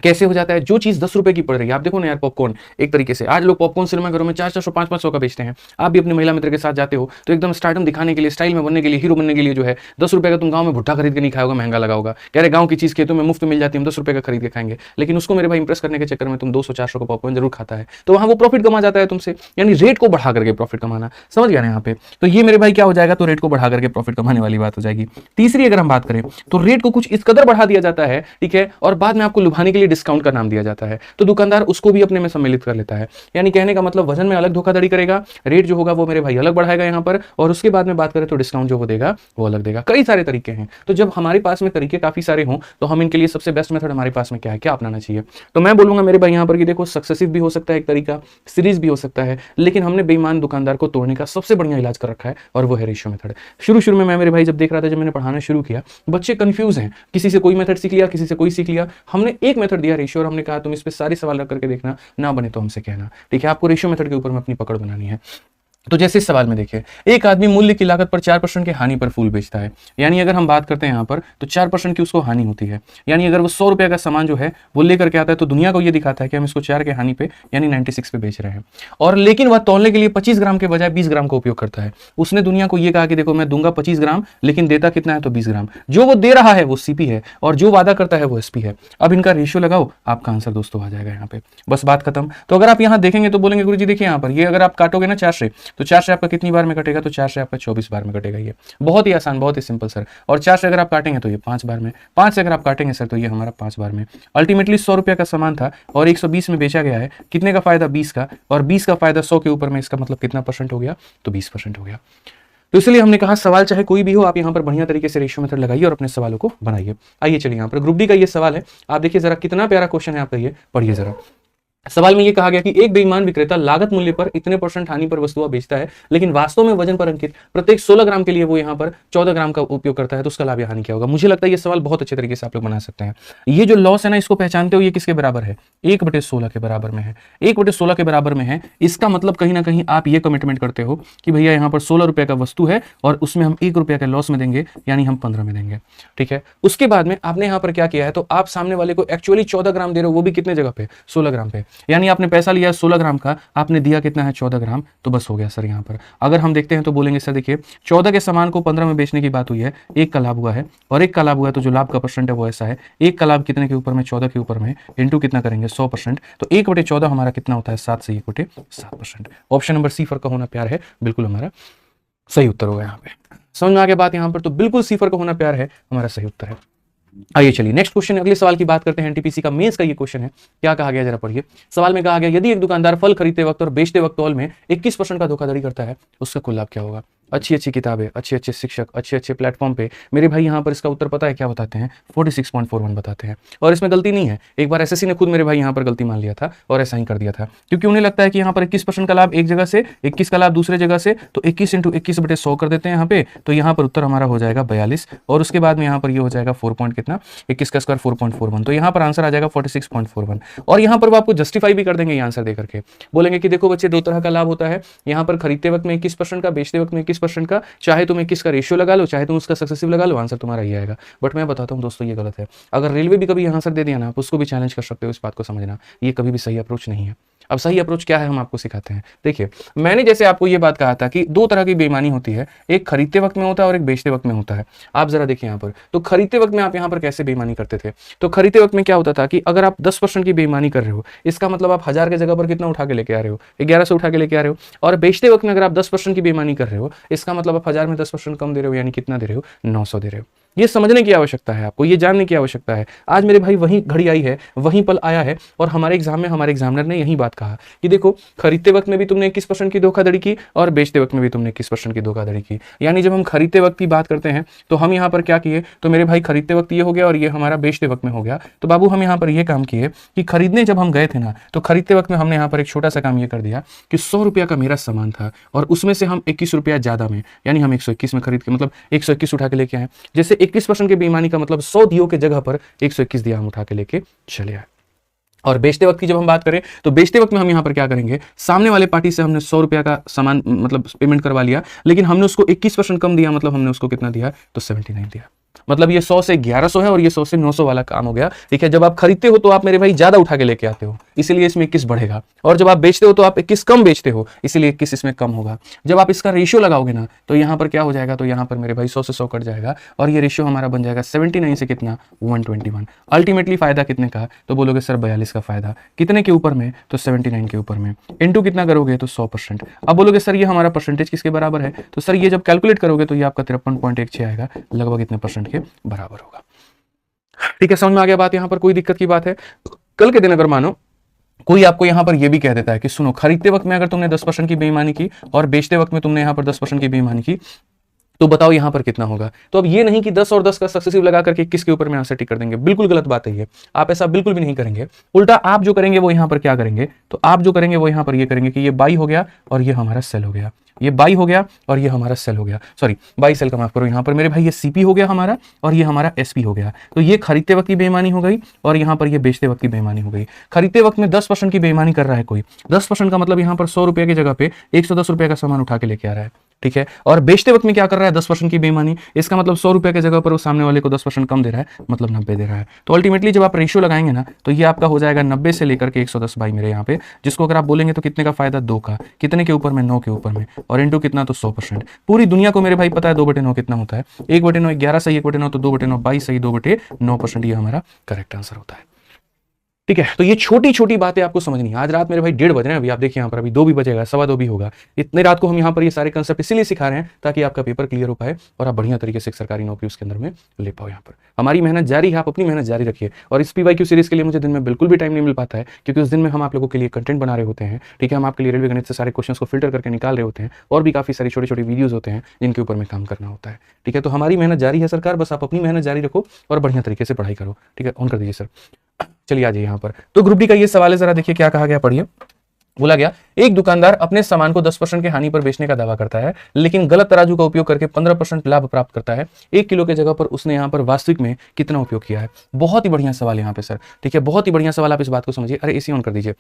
कैसे हो जाता है, जो चीज 10 रुपए की पड़ रही है, आप देखो ना यार पॉपकॉर्न, एक तरीके से आज लोग पॉपकॉर्न सिनेमा घरों में 400 500 का बेचते हैं। आप भी अपने महिला मित्र के साथ जाते हो तो एकदम स्टार्डम दिखाने के लिए, स्टाइल में बनने के लिए, हीरो बनने के लिए जो है 10 रुपए का तुम गांव में भुट्टा खरीद के नहीं खाओगे, महंगा लगा होगा। कह रहे गांव की चीज खेतों में मुफ्त मिल जाती है, हम 10 रुपए का खरीद के खाएंगे, लेकिन उसको मेरे भाई इंप्रेस करने के चक्कर में तुम 200-400 का पॉपकॉर्न जरूर खाता है, तो वहां वो प्रॉफिट कमा जाता है तुमसे, यानी रेट को बढ़ा करके प्रॉफिट कमाना। समझ गया ना यहाँ पे, तो ये मेरे भाई क्या हो जाएगा, तो रेट को बढ़ा करके प्रॉफिट कमाने वाली बात हो जाएगी। तीसरी अगर हम बात करें तो रेट को कुछ इस कदर बढ़ा दिया जाता है, ठीक है, और बाद में आपको लुभाने के लिए डिस्काउंट का नाम दिया जाता है, तो दुकानदार उसको भी अपने में सम्मिलित कर लेता है। यानी कहने का मतलब वजन में अलग धोखाधड़ी करेगा, रेट जो होगा वो मेरे भाई अलग बढ़ाएगा यहाँ पर, और उसके बाद में बात करें तो डिस्काउंट जो वो देगा वो अलग देगा। कई सारे तरीके हैं, तो जब हमारे पास में तरीके काफी सारे हों तो हम इनके लिए सबसे बेस्ट मेथड हमारे पास में क्या है, क्या अपनाना चाहिए। तो मैं बोलूंगा मेरे भाई यहाँ पर कि देखो सक्सेसिव भी हो सकता है एक तरीका, सीरीज भी हो सकता है, लेकिन हमने बेईमान दुकानदार को तोड़ने का सबसे बढ़िया इलाज कर रखा है, और वो है रेशियो मेथड। शुरू में मैं मेरे भाई जब देख रहा था, जब मैंने पढ़ाना शुरू किया, बच्चे कंफ्यूज हैं, किसी से कोई मेथड सीख लिया, किसी से कोई सीख लिया। हमने एक मेथड दिया रेशियो, और हमने कहा तुम इस पे सारे सवाल रख करके देखना, ना बने तो हमसे कहना। ठीक है, आपको रेशियो मेथड के ऊपर में अपनी पकड़ बनानी है। तो जैसे इस सवाल में देखिए, एक आदमी मूल्य की लागत पर 4% की हानि पर फूल बेचता है, यानी अगर हम बात करते हैं यहाँ पर तो 4% की उसको हानि होती है। यानी अगर वो 100 रुपए का सामान जो है वो लेकर के आता है तो दुनिया को ये दिखाता है कि हम इसको 4 के हानि पे यानी 96 पे बेच रहे हैं, और लेकिन वह तौलने के लिए 25 ग्राम के बजाय 20 ग्राम का उपयोग करता है। उसने दुनिया को ये कहा कि देखो मैं दूंगा 25 ग्राम, लेकिन देता कितना है, तो 20 ग्राम। जो वो दे रहा है वो सीपी है, और जो वादा करता है वो एसपी है। अब इनका रेशियो लगाओ, आपका आंसर दोस्तों आ जाएगा यहाँ पे, बस बात खत्म। तो अगर आप यहाँ देखेंगे तो बोलेंगे गुरुजी देखिए यहाँ पर ये अगर आप काटोगे ना 4 से तो 4 से आपका कितनी बार में कटेगा, तो 4 से आपका 24 बार में कटेगा। ये बहुत ही आसान, बहुत ही सिंपल सर। और 4 से अगर आप काटेंगे तो ये 5 बार में, 5 से अगर आप काटेंगे सर तो ये हमारा 5 बार में। अल्टीमेटली 100 रुपये का सामान था और 120 में बेचा गया है, कितने का फायदा, 20 का, और 20 का फायदा 100 के ऊपर में, इसका मतलब कितना परसेंट हो गया, तो 20% हो गया। तो इसलिए हमने कहा सवाल चाहे कोई भी हो, आप यहाँ पर बढ़िया तरीके से रेशियो मेथड लगाइए और अपने सवालों को बनाइए। आइए चलिए यहाँ पर ग्रुप डी का ये सवाल है, आप देखिए जरा कितना प्यारा क्वेश्चन है आपका, ये पढ़िए जरा। सवाल में ये कहा गया कि एक बेईमान विक्रेता लागत मूल्य पर इतने % हानि पर वस्तुएं बेचता है, लेकिन वास्तव में वजन पर अंकित प्रत्येक 16 ग्राम के लिए वो यहाँ पर 14 ग्राम का उपयोग करता है, तो उसका लाभ या हानि क्या होगा। मुझे लगता है ये सवाल बहुत अच्छे तरीके से आप लोग बना सकते हैं। ये जो लॉस है ना, इसको पहचानते हो, ये किसके बराबर है, 1/16 के बराबर में है। 1/16 के बराबर में है, इसका मतलब कहीं ना कहीं आप ये कमिटमेंट करते हो कि भैया यहाँ पर 16 रुपए का वस्तु है और उसमें हम 1 रुपया का लॉस में देंगे, यानी हम 15 में देंगे। ठीक है, उसके बाद में आपने यहाँ पर क्या किया है, तो आप सामने वाले को एक्चुअली 14 ग्राम दे रहे हो, वो भी कितने जगह पे, 16 ग्राम पे, यानी आपने पैसा लिया 16 ग्राम का, आपने दिया कितना है, 14 ग्राम, तो बस हो गया सर। यहाँ पर अगर हम देखते हैं तो बोलेंगे सर देखिए 14 के सामान को 15 में बेचने की बात हुई है, 1 का लाभ हुआ है और 1 का लाभ हुआ है, तो जो लाभ का परसेंट है वो ऐसा है, 1 का लाभ कितने के ऊपर में, 14 के ऊपर में, इंटू कितना करेंगे, 100%, तो 1/14 हमारा कितना होता है, 7 से 1/7%। ऑप्शन नंबर सी फर का होना प्यार है, बिल्कुल हमारा सही उत्तर होगा। यहाँ पे समझ में आ गया बात, यहाँ पर तो बिल्कुल सी फर का होना प्यार है हमारा सही उत्तर है। आइए चलिए नेक्स्ट क्वेश्चन, अगले सवाल की बात करते हैं। एनटीपीसी का मेंस का ये क्वेश्चन है, क्या कहा गया जरा पढ़िए। सवाल में कहा गया यदि एक दुकानदार फल खरीदते वक्त और बेचते वक्त तौल में 21% का धोखाधड़ी करता है, उसका कुल लाभ क्या होगा। अच्छी अच्छी किताबें, अच्छे अच्छे शिक्षक, अच्छे अच्छे प्लेटफॉर्म पे मेरे भाई यहाँ पर इसका उत्तर पता है क्या बताते हैं, 46.41 बताते हैं। और इसमें गलती नहीं है, एक बार एसएससी ने खुद मेरे भाई यहाँ पर गलती मान लिया था और ऐसा ही कर दिया था, क्योंकि उन्हें लगता है कि यहाँ पर 21% का लाभ एक जगह से, 21 का लाभ दूसरे जगह से, तो 21 × 21/100 कर देते हैं यहाँ पे, तो यहाँ पर उत्तर हमारा हो जाएगा 42, और उसके बाद में यहाँ पर ये हो जाएगा 4 पॉइंट कितना, 21 का स्क्वायर 4.41, तो यहाँ पर आंसर आ जाएगा 46.41। और यहाँ पर वो आपको जस्टिफाई भी कर देंगे ये आंसर देकर के, बोलेंगे कि देखो बच्चे 2 तरह का लाभ होता है, यहाँ पर खरीदते वक्त में 21% का, बेचते वक्त में 21% का, चाहे तुम 21 का रेशियो लगा लो, चाहे तुम उसका सक्सेसिव लगा लो, आंसर तुम्हारा ये आएगा। बट मैं बताता हूं दोस्तों ये गलत है। अगर रेलवे भी कभी आंसर दे दिया ना, आप उसको भी चैलेंज कर सकते हो, इस बात को समझना, ये कभी भी सही अप्रोच नहीं है। अब सही अप्रोच क्या है हम आपको सिखाते हैं। देखिए मैंने जैसे आपको ये बात कहा था कि 2 तरह की बेईमानी होती है, एक खरीदते वक्त में होता है और एक बेचते वक्त में होता है। आप जरा देखिए यहाँ पर, तो खरीदते वक्त में आप यहाँ पर कैसे बेईमानी करते थे, तो खरीदते वक्त में क्या होता था कि अगर आप 10% की बेईमानी कर रहे हो, इसका मतलब आप 1000 की जगह पर कितना उठा के लेके आ रहे हो, 1100 उठा के लेके आ रहे हो। और बेचते वक्त में अगर आप 10% की बेईमानी कर रहे हो, इसका मतलब आप 1000 में 10% कम दे रहे हो, यानी कितना दे रहे हो, 900 दे रहे हो। ये समझने की आवश्यकता है आपको, ये जानने की आवश्यकता है। आज मेरे भाई वही घड़ी आई है, वही पल आया है, और हमारे एग्जाम में हमारे एग्जामिनर ने यही बात कहा कि देखो खरीदते वक्त में भी तुमने 21% की धोखाधड़ी की और बेचते वक्त में भी तुमने 21% की धोखाधड़ी की। यानी जब हम खरीदते वक्त की बात करते हैं तो हम यहाँ पर क्या किए, तो मेरे भाई खरीदते वक्त ये हो गया और ये हमारा बेचते वक्त में हो गया। तो बाबू हम यहाँ पर ये काम किए कि खरीदने जब हम गए थे ना, तो खरीदते वक्त में हमने यहाँ पर एक छोटा सा काम ये कर दिया कि 100 रुपया का मेरा सामान था और उसमें से हम 21 रुपया ज्यादा में, यानी हम 121 में खरीद के, मतलब 121 उठा के लेके आए। जैसे 21% की बेईमानी का मतलब 100 दियो के जगह पर 121 दिया हम उठा के लेके चले आए। और बेचते वक्त की जब हम बात करें तो बेचते वक्त में हम यहाँ पर क्या करेंगे, सामने वाले पार्टी से हमने 100 रुपया का सामान मतलब पेमेंट करवा लिया, लेकिन हमने उसको 21% कम दिया, मतलब हमने उसको कितना दिया, तो 79 दिया। मतलब ये 100 से 1100 है और ये 100 से 900 वाला काम हो गया। ठीक है, जब आप खरीदते हो तो आप मेरे भाई ज्यादा उठा के लेके आते हो, इसीलिए इसमें 21 बढ़ेगा, और जब आप बेचते हो तो आप 21 कम बेचते हो, इसीलिए 21 इसमें कम होगा। जब आप इसका रेशियो लगाओगे ना, तो यहाँ पर क्या हो जाएगा, तो यहाँ पर मेरे भाई 100 से 100 कट जाएगा और ये रेशियो हमारा बन जाएगा 79 से कितना, 121। अल्टीमेटली फायदा कितने का, तो बोलोगे सर 42 का फायदा, कितने के ऊपर में, तो 79 के ऊपर में, इंटू कितना करोगे, तो 100%। अब बोलोगे सर ये हमारा परसेंटेज किसके बराबर है, तो सर ये जब कैलकुलेट करोगे तो ये आपका 53.16 आएगा, लगभग इतने परसेंट के बराबर होगा। ठीक है, समझ में आ गया बात, यहां पर कोई दिक्कत की बात है। कल के दिन अगर मानो कोई आपको यहां पर यह भी कह देता है कि सुनो खरीदते वक्त में अगर तुमने 10% की बेईमानी की और बेचते वक्त में तुमने यहां पर 10% की बेईमानी की, तो बताओ यहां पर कितना होगा। तो अब ये नहीं कि 10 और 10 का सक्सेसिव लगा करके 21 के ऊपर में आंसर टिक कर देंगे, बिल्कुल गलत बात है ये। आप ऐसा बिल्कुल भी नहीं करेंगे। उल्टा आप जो करेंगे वो यहां पर क्या करेंगे, तो आप जो करेंगे वो यहां पर ये करेंगे कि ये बाई हो गया और ये हमारा सेल हो गया, ये बाई हो गया और ये हमारा सेल हो गया, सॉरी बाई सेल का माफ करो, यहां पर मेरे भाई ये सीपी हो गया हमारा और ये हमारा एसपी हो गया। तो ये खरीदते वक्त की बेईमानी हो गई और यहां पर ये बेचते वक्त की बेईमानी हो गई। खरीदते वक्त में 10% की बेईमानी कर रहा है कोई, 10% का मतलब यहां पर 100 रुपए की जगह पे 110 रुपए का सामान उठा के लेके आ रहा है। ठीक है, और बेचते वक्त में क्या कर रहा है, 10% की बेईमानी, इसका मतलब 100 रुपए की जगह पर वो सामने वाले को 10% कम दे रहा है, मतलब 90 दे रहा है। तो अल्टीमेटली जब आप रेशियो लगाएंगे ना, तो ये आपका हो जाएगा 90 से लेकर के 110 बाई मेरे यहाँ पे, जिसको अगर आप बोलेंगे तो कितने का फायदा, 2 का, कितने के ऊपर में, 9 के ऊपर में, और इंटू कितना, तो 100%। पूरी दुनिया को मेरे भाई पता है 2/9 कितना होता है, 1/9 11 सही, 1/9 तो 2/9 22 सही, 2/9%, ये हमारा करेक्ट आंसर होता है। ठीक है, तो ये छोटी छोटी बातें आपको समझनी है। आज रात मेरे भाई 1:30 बज रहे हैं, अभी आप देखिए यहाँ पर अभी 2 भी बजेगा, 2:15 भी होगा। इतने रात को हम यहाँ पर ये सारे कंसेप्ट इसीलिए सिखा रहे हैं ताकि आपका पेपर क्लियर हो पाए और आप बढ़िया तरीके से एक सरकारी नौकरी उसके अंदर में ले पाओ। यहाँ पर हमारी मेहनत जारी है, आप अपनी मेहनत जारी रखिए। और इस PYQ सीरीज के लिए मुझे दिन में बिल्कुल भी टाइम नहीं मिल पाता है, क्योंकि उस दिन में हम आप लोगों के लिए कंटेंट बना रहे होते हैं। ठीक है, हम आपके लिए रेलवे गणित से सारे क्वेश्चन को फिल्टर करके निकाल रहे होते हैं, और भी काफी सारी छोटे छोटे वीडियोज होते हैं जिनके ऊपर में काम करना होता है। ठीक है, तो हमारी मेहनत जारी है सरकार, बस आप अपनी मेहनत जारी रखो और बढ़िया तरीके से पढ़ाई करो। ठीक है, ऑन कर दीजिए सर। चलिए आ जाइए यहाँ पर। तो ग्रुप डी का ये सवाल है, जरा देखिए क्या कहा गया, पढ़िए। बोला गया, एक दुकानदार अपने सामान को 10% की हानि पर बेचने का दावा करता है, लेकिन गलत तराजू का उपयोग करके 15% लाभ प्राप्त करता है। 1 किलो के जगह पर उसने यहाँ पर वास्तविक में कितना उपयोग किया है? बहुत ही बढ़िया सवाल यहाँ पे सर। ठीक है, बहुत ही बढ़िया सवाल, आप इस बात को समझिए। अरे इसी ऑन कर दीजिए।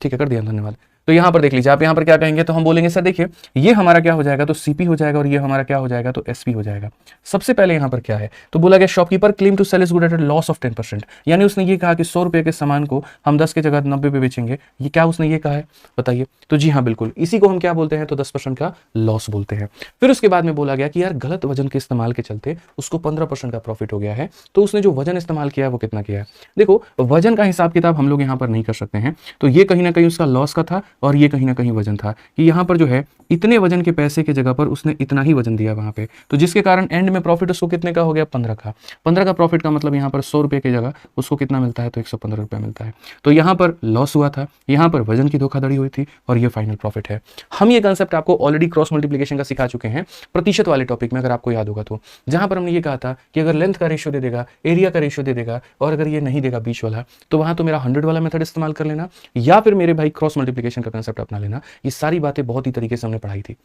ठीक है, कर दिया, धन्यवाद। तो यहाँ पर देख लीजिए, आप यहाँ पर क्या कहेंगे, तो हम बोलेंगे सर देखिए ये हमारा क्या हो जाएगा, तो CP हो जाएगा, और ये हमारा क्या हो जाएगा, तो SP हो जाएगा। सबसे पहले यहाँ पर क्या है, तो बोला गया shopkeeper claim to sell is good at a loss of 10%, यानी उसने ये कहा कि 100 रुपए के सामान को हम 10 के जगह 90 पे बेचेंगे। ये क्या उसने ये कहा है, बताइए। तो जी हाँ बिल्कुल, इसी को हम क्या बोलते हैं, तो 10% का लॉस बोलते हैं। फिर उसके बाद में बोला गया कि यार गलत वजन के इस्तेमाल के चलते उसको 15% का प्रॉफिट हो गया है। तो उसने जो वजन इस्तेमाल किया है वो कितना किया है? देखो वजन का हिसाब किताब हम लोग यहाँ पर नहीं कर सकते हैं, तो ये कहीं ना कहीं उसका लॉस का था, और ये कहीं ना कहीं वजन था कि यहाँ पर जो है इतने वजन के पैसे की जगह पर उसने इतना ही वजन दिया वहां पे, तो जिसके कारण एंड में प्रॉफिट उसको कितने का हो गया, 15 का। 15 का प्रॉफिट का मतलब यहाँ पर 100 रुपए की जगह उसको कितना मिलता है, तो 115 रुपए मिलता है। तो यहाँ पर लॉस हुआ था, यहाँ पर वजन की धोखाधड़ी हुई थी, और ये फाइनल प्रॉफिट है। हम ये कंसेप्ट आपको ऑलरेडी क्रॉस मल्टीप्लिकेशन का सिखा चुके हैं प्रतिशत वाले टॉपिक में, अगर आपको याद होगा तो, जहां पर हमने ये कहा था कि अगर लेंथ का रेशियो दे देगा, एरिया का रेशियो दे देगा, और अगर ये नहीं देगा बीच वाला, तो वहां तो मेरा 100 वाला मेथड इस्तेमाल कर लेना, या फिर मेरे भाई क्रॉस मल्टीप्लिकेशन का कंसेप्ट अपना लेना। ये सारी बातें बहुत ही तरीके से हमने पढ़ाई थी,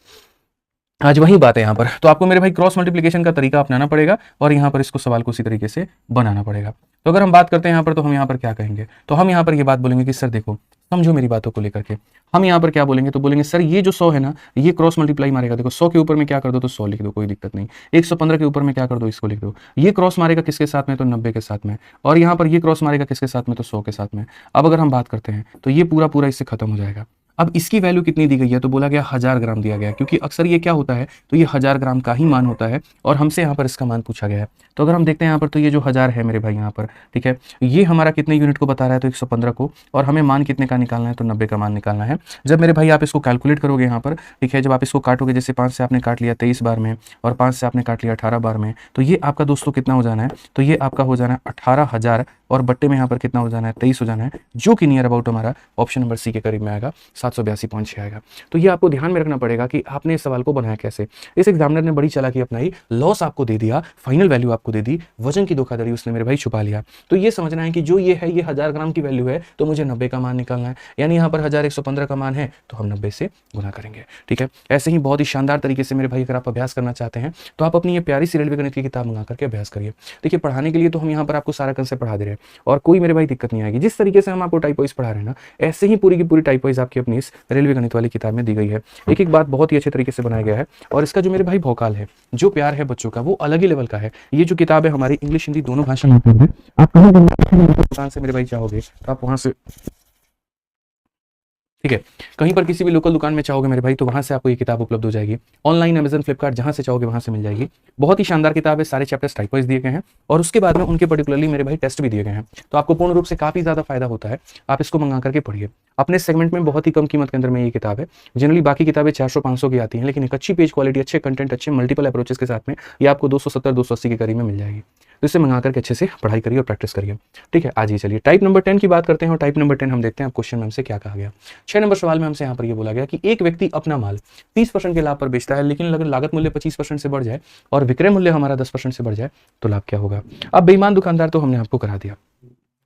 आज वही बात है यहाँ पर। तो आपको मेरे भाई क्रॉस मल्टीप्लिकेशन का तरीका अपनाना पड़ेगा, और यहाँ पर इसको सवाल को उसी तरीके से बनाना पड़ेगा। तो अगर हम बात करते हैं यहाँ पर, तो हम यहाँ पर क्या कहेंगे, तो हम यहाँ पर ये बात बोलेंगे कि सर देखो समझो मेरी बातों को लेकर के, हम यहाँ पर क्या बोलेंगे, तो बोलेंगे सर ये जो 100 है ना, ये क्रॉस मल्टीप्लाई मारेगा। देखो 100 के ऊपर में क्या कर दो, तो 100 लिख दो, कोई दिक्कत नहीं। 115 के ऊपर में क्या कर दो, इसको लिख दो। ये क्रॉस मारेगा किसके साथ में, तो 90 के साथ में, और यहाँ पर ये क्रॉस मारेगा किसके साथ में, तो 100 के साथ में। अब अगर हम बात करते हैं तो ये पूरा पूरा इससे खत्म हो जाएगा। अब इसकी वैल्यू कितनी दी गई है, तो बोला गया 1000 ग्राम दिया गया है, क्योंकि अक्सर ये क्या होता है, तो ये 1000 ग्राम का ही मान होता है, और हमसे यहाँ पर इसका मान पूछा गया है। तो अगर हम देखते हैं यहाँ पर, तो ये जो 1000 है मेरे भाई यहाँ पर, ठीक है, ये हमारा कितने यूनिट को बता रहा है, तो 115 को, और हमें मान कितने का निकालना है, तो 90 का मान निकालना है। जब मेरे भाई आप इसको कैलकुलेट करोगे यहाँ पर, ठीक है, जब आप इसको काटोगे, जैसे 5 से आपने काट लिया 23 बार में, और 5 से आपने काट लिया 18 बार में, तो ये आपका दोस्तों कितना हो जाना है, तो ये आपका हो जाना है 18,000, और बट्टे में यहाँ पर कितना हो जाना है, 23 हो जाना है, जो कि नियर अबाउट हमारा ऑप्शन नंबर C के करीब में आएगा, 782.6 आएगा। तो ये आपको ध्यान में रखना पड़ेगा कि आपने इस सवाल को बनाया कैसे। इस एग्जामिनर ने बड़ी चालाकी अपनाई, लॉस आपको दे दिया, फाइनल वैल्यू आपको दे दी, वजन की धोखाधड़ी उसने मेरे भाई छुपा लिया। तो ये समझना है कि जो ये है, ये 1000 ग्राम की वैल्यू है, तो मुझे 90 का मान निकालना है, यानी यहाँ पर 1115 का मान है, तो हम 90 से गुना करेंगे। ठीक है, ऐसे ही बहुत ही शानदार तरीके से मेरे भाई अगर आप अभ्यास करना चाहते हैं, तो आप अपनी ये प्यारी सी रेलवे गणित की किताब मंगा करके अभ्यास करिए। देखिए पढ़ाने के लिए तो हम यहाँ पर आपको सारा कंसेप्ट पढ़ा दे रहे हैं, और कोई मेरे भाई दिक्कत नहीं आएगी। जिस तरीके से हम आपको टाइप वाइज पढ़ा रहे हैं ना, ऐसे ही पूरी की पूरी टाइप वाइज आपकी अपनी इस रेलवे गणित वाली किताब में दी गई है। एक एक बात बहुत ही अच्छे तरीके से बनाया गया है, और इसका जो मेरे भाई भौकाल है, जो प्यार है बच्चों का, वो अलग ही लेवल का है। ये जो किताब है हमारी इंग्लिश हिंदी दोनों भाषा में उपलब्ध है। आप कहीं दुकान से मेरे भाई चाहोगे तो आप वहां से, ठीक है, कहीं पर किसी भी लोकल दुकान में चाहोगे मेरे भाई, तो वहां से आपको ये किताब उपलब्ध हो जाएगी। ऑनलाइन अमेजन फ्लिपकार्ट जहां से चाहोगे वहां से मिल जाएगी। बहुत ही शानदार किताब है, सारे चैप्टर्स टाइप वाइज दिए गए हैं, और उसके बाद में उनके पर्टिकुलरली मेरे भाई टेस्ट भी दिए गए हैं। तो आपको पूर्ण रूप से काफी ज्यादा फायदा होता है। आप इसको मंगा करके पढ़िए। अपने सेगमेंट में बहुत ही कम कीमत के अंदर में ये किताब है। जनरली बाकी किताबें 400-500 की आती हैं, लेकिन एक अच्छी पेज क्वालिटी, अच्छे कंटेंट, अच्छे मल्टीपल अप्रोचेस के साथ में ये आपको 270-280 के करीब में मिल जाएगी। तो इसे मंगा करके अच्छे से पढ़ाई करिए और प्रैक्टिस करिए। ठीक है, आज ये चलिए टाइप नंबर 10 की बात करते हैं, और टाइप नंबर 10 हम देखते हैं आप क्वेश्चन में हमसे क्या कहा गया। 6 नंबर सवाल में हमसे यहाँ पर ये बोला गया कि एक व्यक्ति अपना माल 30% के लाभ पर बेचता है, लेकिन अगर लागत मूल्य 25% से बढ़ जाए और विक्रय मूल्य हमारा 10% से बढ़ जाए तो लाभ क्या होगा। अब बेईमान दुकानदार तो हमने आपको करा दिया,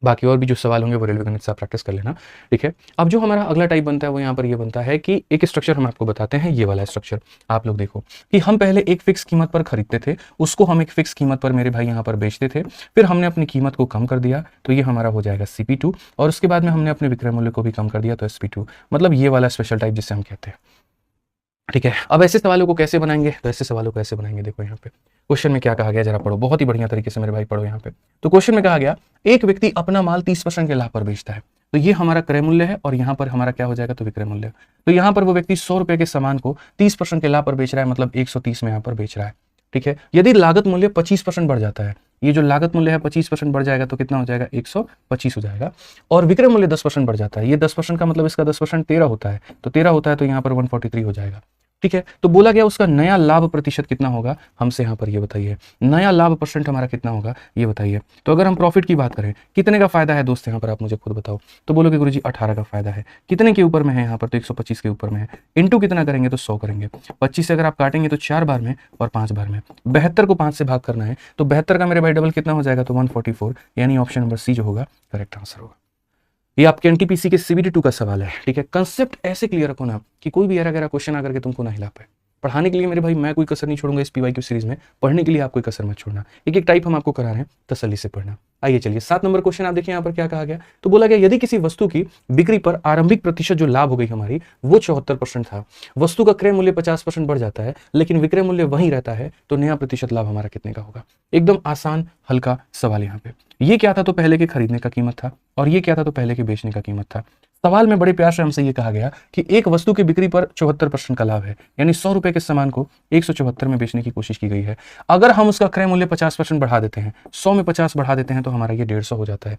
बाकी और भी जो सवाल होंगे वो रेलवे गणित से आप प्रैक्टिस कर लेना। ठीक है, अब जो हमारा अगला टाइप बनता है वो यहाँ पर ये बनता है कि एक स्ट्रक्चर हम आपको बताते हैं, ये वाला स्ट्रक्चर आप लोग देखो कि हम पहले एक फिक्स कीमत पर खरीदते थे, उसको हम एक फिक्स कीमत पर मेरे भाई यहाँ पर बेचते थे, फिर हमने अपनी कीमत को कम कर दिया, तो ये हमारा हो जाएगा CP2, और उसके बाद में हमने अपने विक्रय मूल्य को भी कम कर दिया, तो SP2, मतलब ये वाला स्पेशल टाइप जिसे हम कहते हैं। ठीक है, अब ऐसे सवालों को कैसे बनाएंगे, तो ऐसे सवालों को ऐसे बनाएंगे। देखो यहाँ पे क्वेश्चन में क्या कहा गया, जरा पढ़ो, बहुत ही बढ़िया तरीके से मेरे भाई पढ़ो यहाँ पे। तो क्वेश्चन में कहा गया एक व्यक्ति अपना माल 30% के लाभ पर बेचता है, तो ये हमारा क्रय मूल्य है, और यहाँ पर हमारा क्या हो जाएगा, तो विक्रय मूल्य। तो यहाँ पर वो व्यक्ति 100 रुपए के सामान को 30% के लाभ पर बेच रहा है, मतलब 130 में यहाँ पर बेच रहा है। ठीक है। यदि लागत मूल्य 25% बढ़ जाता है, ये जो लागत मूल्य है 25% बढ़ जाएगा तो कितना हो जाएगा, 125 हो जाएगा। और विक्रय मूल्य 10% बढ़ जाता है, ये 10% का मतलब इसका 10% 13 होता है, तो 13 होता है तो यहाँ पर 143 हो जाएगा। ठीक है, तो बोला गया उसका नया लाभ प्रतिशत कितना होगा, हमसे यहाँ पर ये बताइए, नया लाभ परसेंट हमारा कितना होगा ये बताइए। तो अगर हम प्रॉफिट की बात करें, कितने का फायदा है दोस्त, यहाँ पर आप मुझे खुद बताओ। तो बोलोगे गुरुजी 18 का फायदा है, कितने के ऊपर में है यहाँ पर, तो 125 के ऊपर में है। इंटू कितना करेंगे तो 100 करेंगे, 25 से अगर आप काटेंगे तो 4 बार में और 5 बार में, 72 को 5 से भाग करना है, तो 72 का मेरे भाई डबल कितना हो जाएगा, तो 144, यानी ऑप्शन नंबर सी जो होगा करेक्ट आंसर होगा। ये आपके एनटीपीसी के सीबीटी 2 का सवाल है। ठीक है, कंसेप्ट ऐसे क्लियर रखो ना कि कोई भी एरा क्वेश्चन आकर के तुमको ना हिला पाए। पढ़ाने के लिए मेरे भाई मैं कोई कसर नहीं छोड़ूंगा इस पीवाईक्यू सीरीज में, पढ़ने के लिए आप कोई कसर मत छोड़ना। एक एक टाइप हम आपको करा रहे हैं, तसल्ली से पढ़ना। आइए चलिए 7 नंबर क्वेश्चन आप देखिए यहाँ पर क्या कहा गया। तो बोला गया यदि किसी वस्तु की बिक्री पर आरंभिक प्रतिशत जो लाभ हो गई हमारी वो 74% था, वस्तु का क्रय मूल्य 50% बढ़ जाता है लेकिन विक्रय मूल्य वही रहता है, तो नया प्रतिशत लाभ हमारा कितने का होगा। एकदम आसान हल्का सवाल यहाँ पे। ये क्या था, तो पहले के खरीदने का कीमत था, और ये क्या था, तो पहले के बेचने का कीमत था। सवाल में बड़े प्यार से हमसे ये कहा गया कि एक वस्तु की बिक्री पर 74% का लाभ है, यानी 100 रुपए के सामान को 174 में बेचने की कोशिश की गई है। अगर हम उसका क्रय मूल्य 50% बढ़ा देते हैं, 100 में 50 बढ़ा देते हैं, तो हमारा ये 150 हो जाता है।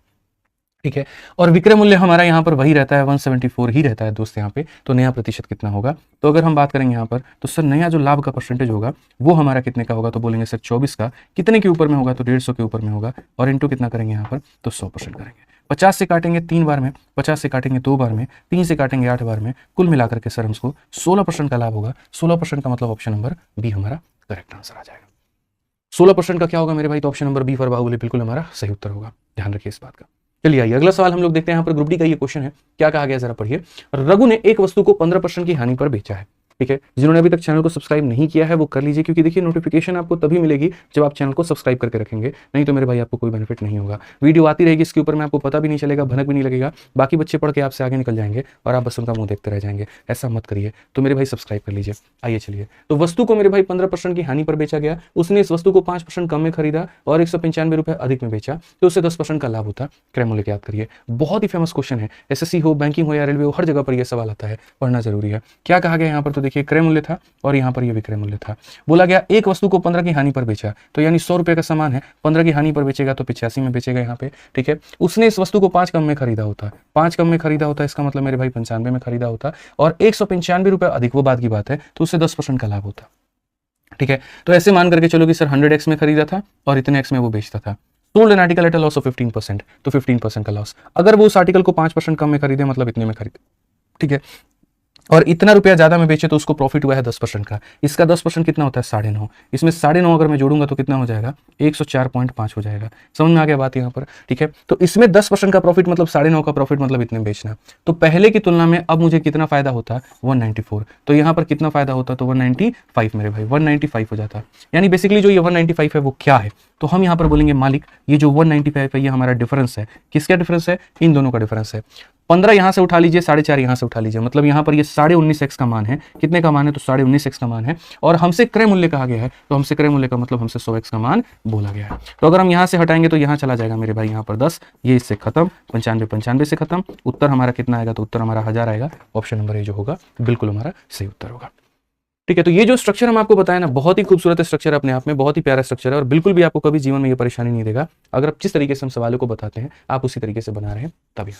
ठीक है, और विक्रय मूल्य हमारा यहाँ पर वही रहता है, 174 ही रहता है दोस्त यहाँ पे, तो नया प्रतिशत कितना होगा। तो अगर हम बात करेंगे यहाँ पर, तो सर नया जो लाभ का परसेंटेज होगा वो हमारा कितने का होगा, तो बोलेंगे सर 24 का, कितने के ऊपर में होगा, तो 150 के ऊपर में होगा, और इंटू कितना करेंगे यहाँ पर, तो 100% करेंगे। 50 से काटेंगे 3 बार में, 50 से काटेंगे 2 बार में, 3 से काटेंगे 8 बार में, कुल मिलाकर के सर हमको 16% का लाभ होगा। 16% का मतलब ऑप्शन नंबर बी हमारा करेक्ट आंसर आ जाएगा। 16% का क्या होगा मेरे भाई, तो option number B for Baahubali बिल्कुल हमारा सही उत्तर होगा, ध्यान रखिए इस बात का। चलिए आइए अगला सवाल हम लोग देखते हैं। यहाँ पर ग्रुप डी का ये क्वेश्चन है, क्या कहा गया जरा पढ़िए। रघु ने एक वस्तु को 15% की हानि पर बेचा है। ठीक है, जिन्होंने अभी तक चैनल को सब्सक्राइब नहीं किया है वो कर लीजिए, क्योंकि देखिए नोटिफिकेशन आपको तभी मिलेगी जब आप चैनल को सब्सक्राइब करके रखेंगे, नहीं तो मेरे भाई आपको कोई बेनिफिट नहीं होगा। वीडियो आती रहेगी इसके ऊपर में, आपको पता भी नहीं चलेगा, भनक भी नहीं लगेगा, बाकी बच्चे पढ़ के आपसे आगे निकल जाएंगे और आप बस उनका मुंह देखते रह जाएंगे। ऐसा मत करिए, तो मेरे भाई सब्सक्राइब कर लीजिए। आइए चलिए, तो वस्तु को मेरे भाई 15% की हानि पर बेचा गया, उसने इस वस्तु को 5% कम में खरीदा और 195 रुपए अधिक में बेचा, तो उसे 10% का लाभ होता। क्रय मूल्य याद करिए, बहुत ही फेमस क्वेश्चन है, एसएससी हो, बैंकिंग हो या रेलवे हो, हर जगह पर यह सवाल आता है, पढ़ना जरूरी है। क्या कहा गया यहाँ पर, तो देखिए क्रय मूल्य था और यहाँ पर ये विक्रय मूल्य था। बोला गया एक वस्तु को 15 की हानि पर बेचा, तो यानी 100 रुपए का सामान है, 15 की हानि पर बेचेगा तो 85 में बेचेगा यहाँ पे। ठीक है, उसने इस वस्तु को 5 कम में खरीदा होता, 5 कम में खरीदा होता, इसका मतलब मेरे भाई 95 में खरीदा होता, और 195 रुपए अधिक, वो बात की बात है, तो उससे 10% का लाभ होता। ठीक है, तो ऐसे मान करके चलो कि सर 100x में खरीदा था और इतने x में वो बेचता था। Sold an article eight a loss of 15%, तो 15% का लॉस। अगर वो उस आर्टिकल को 5% कम में खरीदे, मतलब इतने में खरीदे, ठीक है, और इतना रुपया ज्यादा में बेचे, तो उसको प्रॉफिट हुआ है 10% का। इसका 10% कितना होता है, 9.5। इसमें 9.5 अगर मैं जोड़ूंगा तो कितना हो जाएगा, 104.5 हो जाएगा। समझ में आ गया बात यहाँ पर। ठीक है, तो इसमें 10% का प्रॉफिट मतलब 9.5 का प्रॉफिट मतलब इतने बेचना। तो पहले की तुलना में अब मुझे कितना फायदा होता, 194। तो यहाँ पर कितना फायदा होता, तो 195 मेरे भाई, 195 हो जाता। यानी बेसिकली जो ये 195 है वो क्या है, तो हम यहाँ पर बोलेंगे मालिक ये जो 195 है ये हमारा डिफरेंस है। किसका डिफरेंस है, इन दोनों का डिफरेंस है। 15 यहां से उठा लीजिए, 4.5 यहां से उठा लीजिए, मतलब यहां पर ये 19.5x का मान है। कितने का मान है, तो 19.5x का मान है, और हमसे क्रय मूल्य कहा गया है, तो हमसे क्रय मूल्य का मतलब हमसे 100x का मान बोला गया है। तो अगर हम यहां से हटाएंगे तो यहां चला जाएगा मेरे भाई, यहां पर 10, ये इससे खत्म, 95 से खत्म, उत्तर हमारा कितना आएगा, तो उत्तर हमारा 1000 आएगा। ऑप्शन नंबर ए जो होगा बिल्कुल हमारा सही उत्तर होगा। ठीक है, तो ये जो स्ट्रक्चर हम आपको बताया ना, बहुत ही खूबसूरत स्ट्रक्चर है अपने आप में, बहुत ही प्यारा स्ट्रक्चर है, और बिल्कुल भी आपको कभी जीवन में ये परेशानी नहीं देगा अगर आप जिस तरीके से हम सवालों को बताते हैं आप उसी तरीके से बना रहे हैं तभी।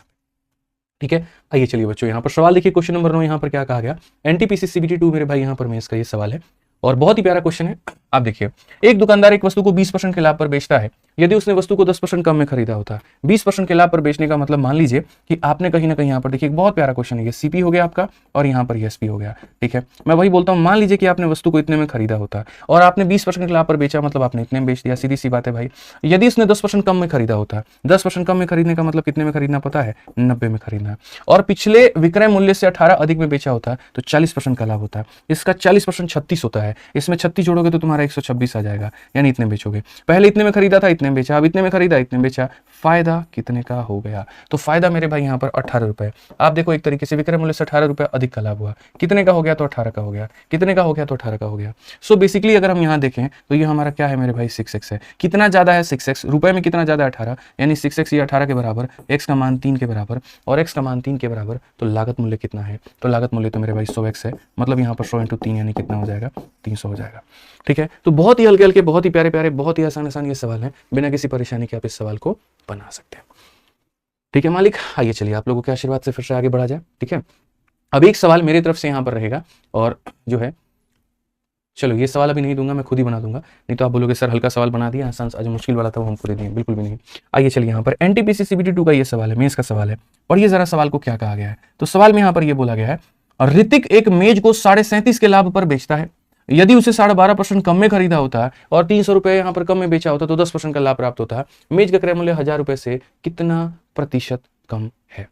ठीक है, आइए चलिए बच्चों यहाँ पर सवाल देखिए, क्वेश्चन नंबर 9 यहाँ पर क्या कहा गया। एनटीपीसी सीबीटी 2 मेरे भाई यहाँ पर मेंस का ये सवाल है और बहुत ही प्यारा क्वेश्चन है। आप देखिए, एक दुकानदार एक वस्तु को 20% के लाभ पर बेचता है, यदि उसने वस्तु को 10% कम में खरीदा होता। 20% के लाभ पर बेचने का मतलब मान लीजिए कि आपने कहीं ना कहीं यहाँ पर देखिए, एक बहुत प्यारा क्वेश्चन है, ये सीपी हो गया आपका और यहाँ पर एसपी हो गया। ठीक है, मैं वही बोलता हूँ, मान लीजिए कि आपने वस्तु को इतने में खरीदा होता और आपने 20% के लाभ पर बेचा, मतलब आपने इतने में बेच दिया, सीधी सी बात है भाई। यदि उसने 10% कम में खरीदा होता, 10% कम में खरीदने का मतलब कितने में खरीदना पता है, 90 में खरीदना, और पिछले विक्रय मूल्य से 18 अधिक में बेचा होता तो 40% का लाभ होता। इसका 40% 36 होता है, इसमें 36 जोड़ोगे तो तुम्हारा 126 आ जाएगा, यानी इतने बेचोगे। पहले इतने में खरीदा था, इतने में बेचा, अब इतने में खरीदा, इतने में बेचा, फायदा कितने का हो गया? तो फायदा मेरे भाई यहाँ पर 18 रुपए। आप देखो एक तरीके से विक्रय मूल्य से 18 रुपए अधिक का लाभ हुआ। कितने का हो गया? तो 18 का हो गया। कितने का हो गया? तो 18 का हो गया। सो बेसिकली अगर हम यहाँ देखें तो ये हमारा क्या है मेरे भाई? 6x है। कितना ज्यादा है? 6x। रुपए में कितना ज्यादा है? 18, यानी 6x ये 18 के बराबर, x का मान 3 के बराबर, और x का मान 3 के बराबर, तो लागत मूल्य कितना है? तो लागत मूल्य तो मेरे भाई 100x है। मतलब यहाँ पर 100 × 3 यानी कितना हो जाएगा? 300 हो जाएगा। ठीक है, तो बहुत ही हल्के हल्के, बहुत ही प्यारे प्यारे, बहुत ही आसान आसान ये सवाल है। बिना किसी परेशानी के आप इस सवाल को बना सकते हैं। ठीक है मालिक, आइए चलिए आप लोगों के आशीर्वाद से फिर से आगे बढ़ा जाए। ठीक है, अब एक सवाल मेरी तरफ से यहाँ पर रहेगा, और जो है, चलो ये सवाल अभी नहीं दूंगा, मैं खुद ही बना दूंगा, नहीं तो आप बोलोगे सर हल्का सवाल बना दिया, आसान जो मुश्किल वाला था वो हम पूरे दिए। बिल्कुल भी नहीं। आइए चलिए यहाँ पर एनटीपीसी CBT 2 का ये सवाल है, मेंस का सवाल है, और ये जरा सवाल को क्या कहा गया है। तो सवाल में यहाँ पर ये बोला गया है, ऋतिक एक मेज को 37.5 के लाभ पर बेचता है। यदि उसे 12.5% कम में खरीदा होता है और 300 रुपए यहाँ पर कम में बेचा होता तो 10% का लाभ प्राप्त होता है। मेज का क्रय मूल्य 1000 रुपए से कितना प्रतिशत कम है?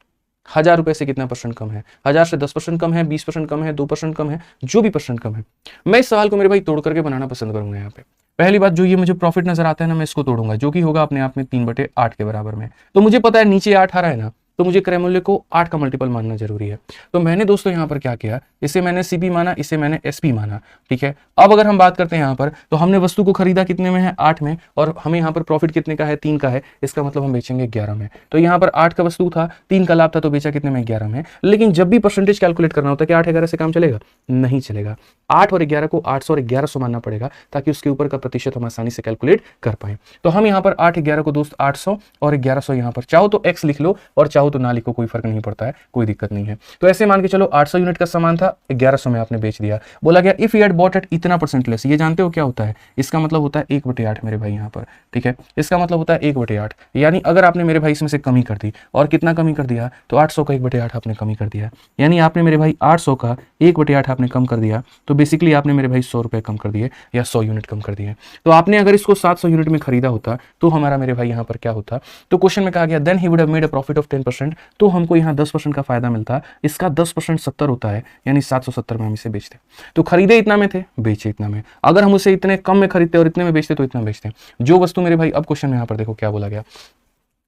1000 रुपए से कितना % कम है? 1000 से 10% कम है, 20% कम है, 2% कम है, जो भी % कम है। मैं इस सवाल को मेरे भाई तोड़ करके बनाना पसंद करूंगा। यहाँ पे पहली बात, जो ये मुझे प्रॉफिट नजर आता है ना, मैं इसको तोड़ूंगा, जो कि होगा अपने आप में 3/8 के बराबर में। तो मुझे पता है नीचे 8 आ रहा है ना, तो मुझे क्रय मूल्य को 8 का मल्टीपल मानना जरूरी है। तो मैंने दोस्तों यहाँ पर क्या किया, इसे मैंने CP माना, इसे मैंने SP माना। ठीक है, अब अगर हम बात करते हैं यहाँ पर, तो हमने वस्तु को खरीदा कितने में है? 8 में, और हमें यहाँ पर प्रॉफिट कितने का है? 3 का है। इसका मतलब हम बेचेंगे 11 में। तो यहाँ पर 8 का वस्तु था, 3 का लाभ था, तो बेचा कितने में? 11 में। लेकिन जब भी परसेंटेज कैलकुलेट करना होता है, कि 8-11 से काम चलेगा? नहीं चलेगा। 8 और 11 को 800 और 1100 मानना पड़ेगा, ताकि उसके ऊपर का प्रतिशत हम आसानी से कैलकुलेट कर पाए। तो हम यहाँ पर 8-11 को दोस्त 800 और 1100, यहाँ पर चाहो तो x लिख लो और चाहो तो ना लिखो, कोई फर्क नहीं पड़ता है, कोई दिक्कत नहीं है। तो ऐसे मान के चलो 800 यूनिट का सामान था, 1100 में आपने बेच दिया। बोला गया if you had bought at इतना % लेस। ये जानते हो क्या होता है? इसका मतलब होता है 1/8 मेरे भाई यहाँ पर। ठीक है, इसका मतलब होता है 1/8, यानी अगर आपने मेरे भाई इसमें से कमी कर दी, और कितना कमी कर दिया? तो 800 का 1/8 आपने कमी कर दिया, यानी आपने मेरे भाई 800 का 1/8 आपने कम कर दिया। तो बेसिकली आपने मेरे भाई 100 रुपए कम कर दिए, या 100 यूनिट कम कर दिए। तो आपने अगर इसको 700 यूनिट में खरीदा होता, तो हमारा मेरे भाई यहाँ पर क्या होता? तो क्वेश्चन में कहा गया then he would have made a profit of 10%। तो हमको यहाँ 10% का फायदा मिलता। इसका 10% 70 होता है, यानी 770 में हम इसे बेचते। तो खरीदे इतना में थे, बेचे इतना में। अगर हम उसे इतने कम में खरीदते और इतने में बेचते, तो इतना बेचते। जो वस्तु मेरे भाई, अब क्वेश्चन में यहाँ पर देखो क्या बोला गया।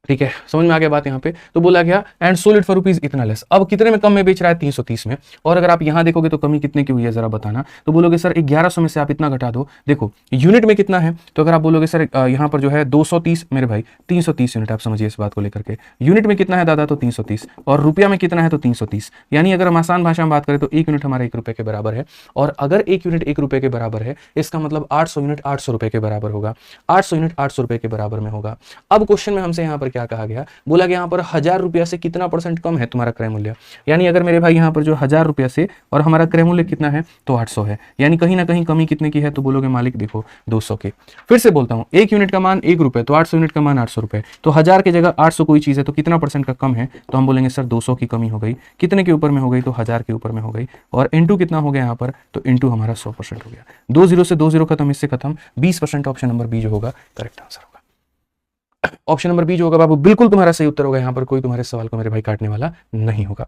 ठीक है, समझ में आ गया बात यहाँ पे। तो बोला गया and sold it for rupees इतना लेस। अब कितने में कम में बेच रहा है? 330 में। और अगर आप यहाँ देखोगे तो कमी कितने की हुई है जरा बताना। तो बोलोगे सर 1100 में से आप इतना घटा दो। देखो यूनिट में कितना है, तो अगर आप बोलोगे सर यहाँ पर जो है 230, मेरे भाई 330 यूनिट, आप समझिए इस बात को लेकर के। यूनिट में कितना है दादा? तो 330, और रुपया में कितना है? तो 330। यानी अगर हम आसान भाषा में बात करें तो 1 यूनिट हमारा 1 रुपए के बराबर है, और अगर 1 यूनिट 1 रुपए के बराबर है, इसका मतलब 800 यूनिट 800 रुपए के बराबर होगा। 800 यूनिट 800 रुपए के बराबर में होगा। अब क्वेश्चन में हमसे यहाँ पर क्या कहा गया? बोला गया यहाँ पर 1000 रुपया से कितना % कम है तुम्हारा क्रय मूल्य। यानी अगर मेरे भाई यहाँ पर जो 1000 रुपया से, और हमारा क्रय मूल्य कितना है? तो 800 है, यानी कहीं ना कहीं कमी कितने की है? तो बोलोगे मालिक देखो 200 की। फिर से बोलता हूँ, 1 यूनिट का मान 1 रुपए, तो 800 यूनिट का मान 800 रुपए। तो 1000 की जगह 800 कोई चीज है, तो कितना % का कम है? तो हम बोलेंगे सर 200 की कमी हो गई। कितने के ऊपर में हो गई? तो 1000 के ऊपर में हो गई। और इंटू कितना हो गया यहाँ पर? तो इंटू हमारा 100% हो गया। 2 0 से 2 0 खत्म, इससे खत्म, 20%। ऑप्शन नंबर बी जो होगा करेक्ट आंसर होगा। ऑप्शन नंबर बी जो होगा बाबू बिल्कुल तुम्हारा सही उत्तर होगा। यहाँ पर कोई तुम्हारे सवाल को मेरे भाई काटने वाला नहीं होगा।